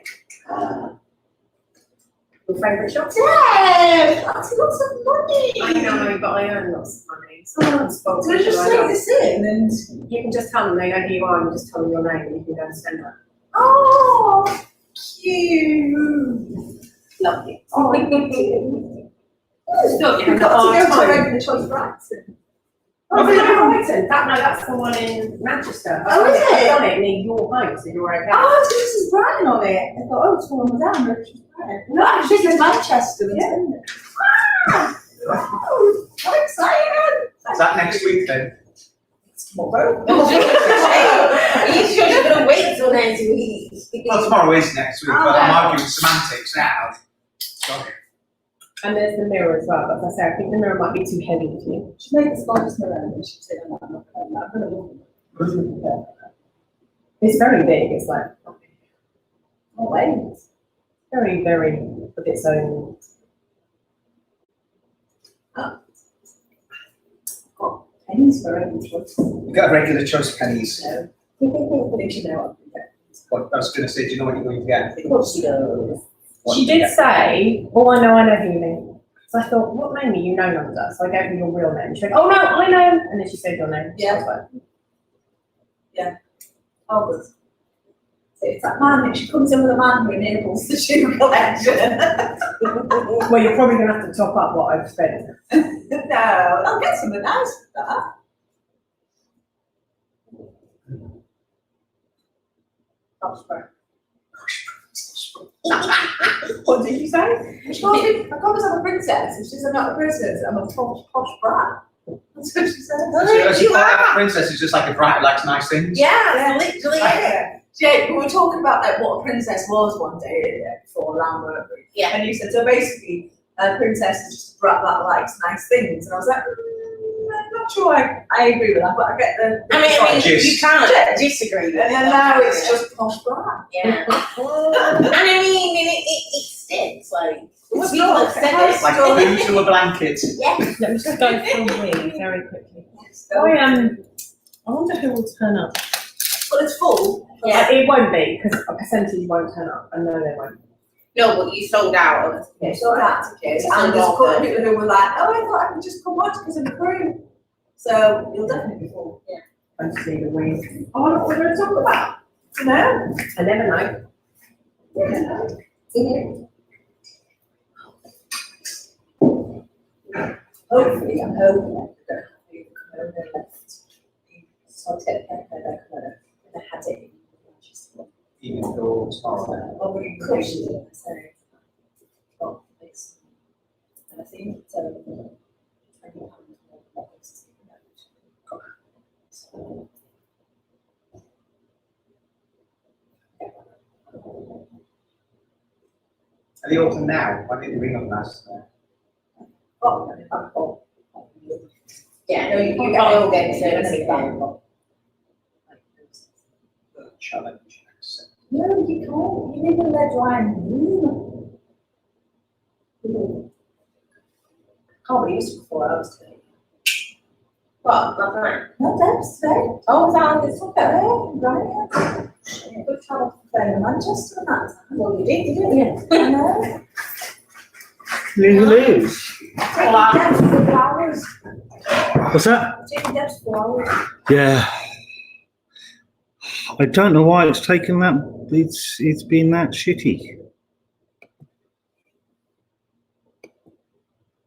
Your favourite shop? Yeah, that's lots of money. I know, but I earn lots of money. So I'm spoiled. So just I take don't- this in and, You can just tell them they know who you are and just tell them your name and you can go and spend that. oh, you. Lovely. Oh, thank you. Look, We've got to go to a regular choice Brighton. Oh, Brighton. That's the one in Manchester. Oh, is it? On it near your home, so you're okay. Oh, so this is Brighton on it. I thought, oh, it's fallen down, but it's just Brighton. No, actually, it's Manchester, isn't it? Oh, I'm excited. Is that next week then? Tomorrow. Are you sure you're gonna wait till next week? Well, tomorrow is next week, but I'm arguing semantics now. Sorry. And there's the mirror as well, but as I say, I think the mirror might be too heavy for you. She made the smallest mirror and she said, I'm not going to. It's very big, it's like, Oh, wait. very, very of its own. Pennies for every choice. You've got a regular choice pennies. No. I think you know What I was going to say, do you know what you're going to get? Of course she does. What She do you did get? say, oh, I know who you mean. So I thought, what name are you known under? So I gave her your real name. She went, oh no, I know. And then she said your name. Yeah. I was like, Albert. So it's that man, she comes in with a man who enables the shoe collection. well, you're probably going to have to top up what I've spent. No, I'll get something nice for that. What did you say? She calls me, I promise I'm a princess, and she says I'm not a princess, I'm a posh brat. That's what she said. So she thought princess is just like a brat who likes nice things. Yeah, literally. Jake, we were talking about like what a princess was one day before LAMv2. Yeah. And you said, so basically, a princess is just a brat that likes nice things. And I was like, I'm not sure I agree with that, but I get the. I mean, Gist. you can't disagree with And then now it's just posh brat. Yeah. And I mean, it sticks, like, It's people not have said like it. Like glue to a blanket. Yes. Let me just go through me very quickly. So, I wonder who will turn up. well, it's full. Yeah, it won't be, because a percentage won't turn up. I know they won't. No, but you sold out of Yeah, so that's okay. And there's a couple of people who were like, oh, I thought I could just come watch because I'm a crew. So you'll definitely be full. Yeah. I just need a wing. I wonder what we're going to talk about. You know? I never know. Hopefully, I'm hoping that you come over left. So I'll take care of that. I had it. Even though tomorrow. Oh, we pushed it. So, well, it's, and I think it's so, Are they open now? Why didn't you ring up last night? yeah, no, you can't get it. The challenge. No, you can't. You need a red wine room. Can't believe it's 4 hours today. what, last night? No, Deb's today. Oh, is that on this one? Right. Good travel from Manchester and that. Well, you did, didn't you? I know. Liz. Deb's 4 hours. What's that? Taking Deb's 4 hours. Yeah. I don't know why it's taken that. It's been that shitty.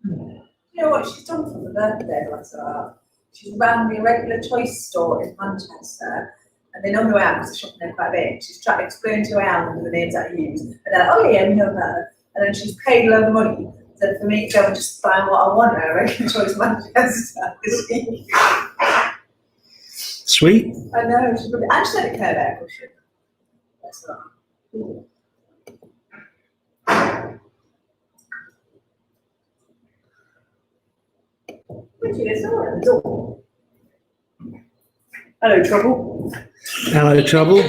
You know what she's done for the birthday, bless her heart? She's ran me a regular choice store in Manchester, and they know who I am because I shop there quite a bit. She's tried to explain to who I am and the names that I use, and they're like, oh yeah, we know her. And then she's paid a load of money so for me to go and just buy what I want at a regular choice Manchester this week. Sweet. I know, she's really, and she said it care better cushion. That's right. Richard, it's all at the door. Hello, Trouble. Hello, Trouble.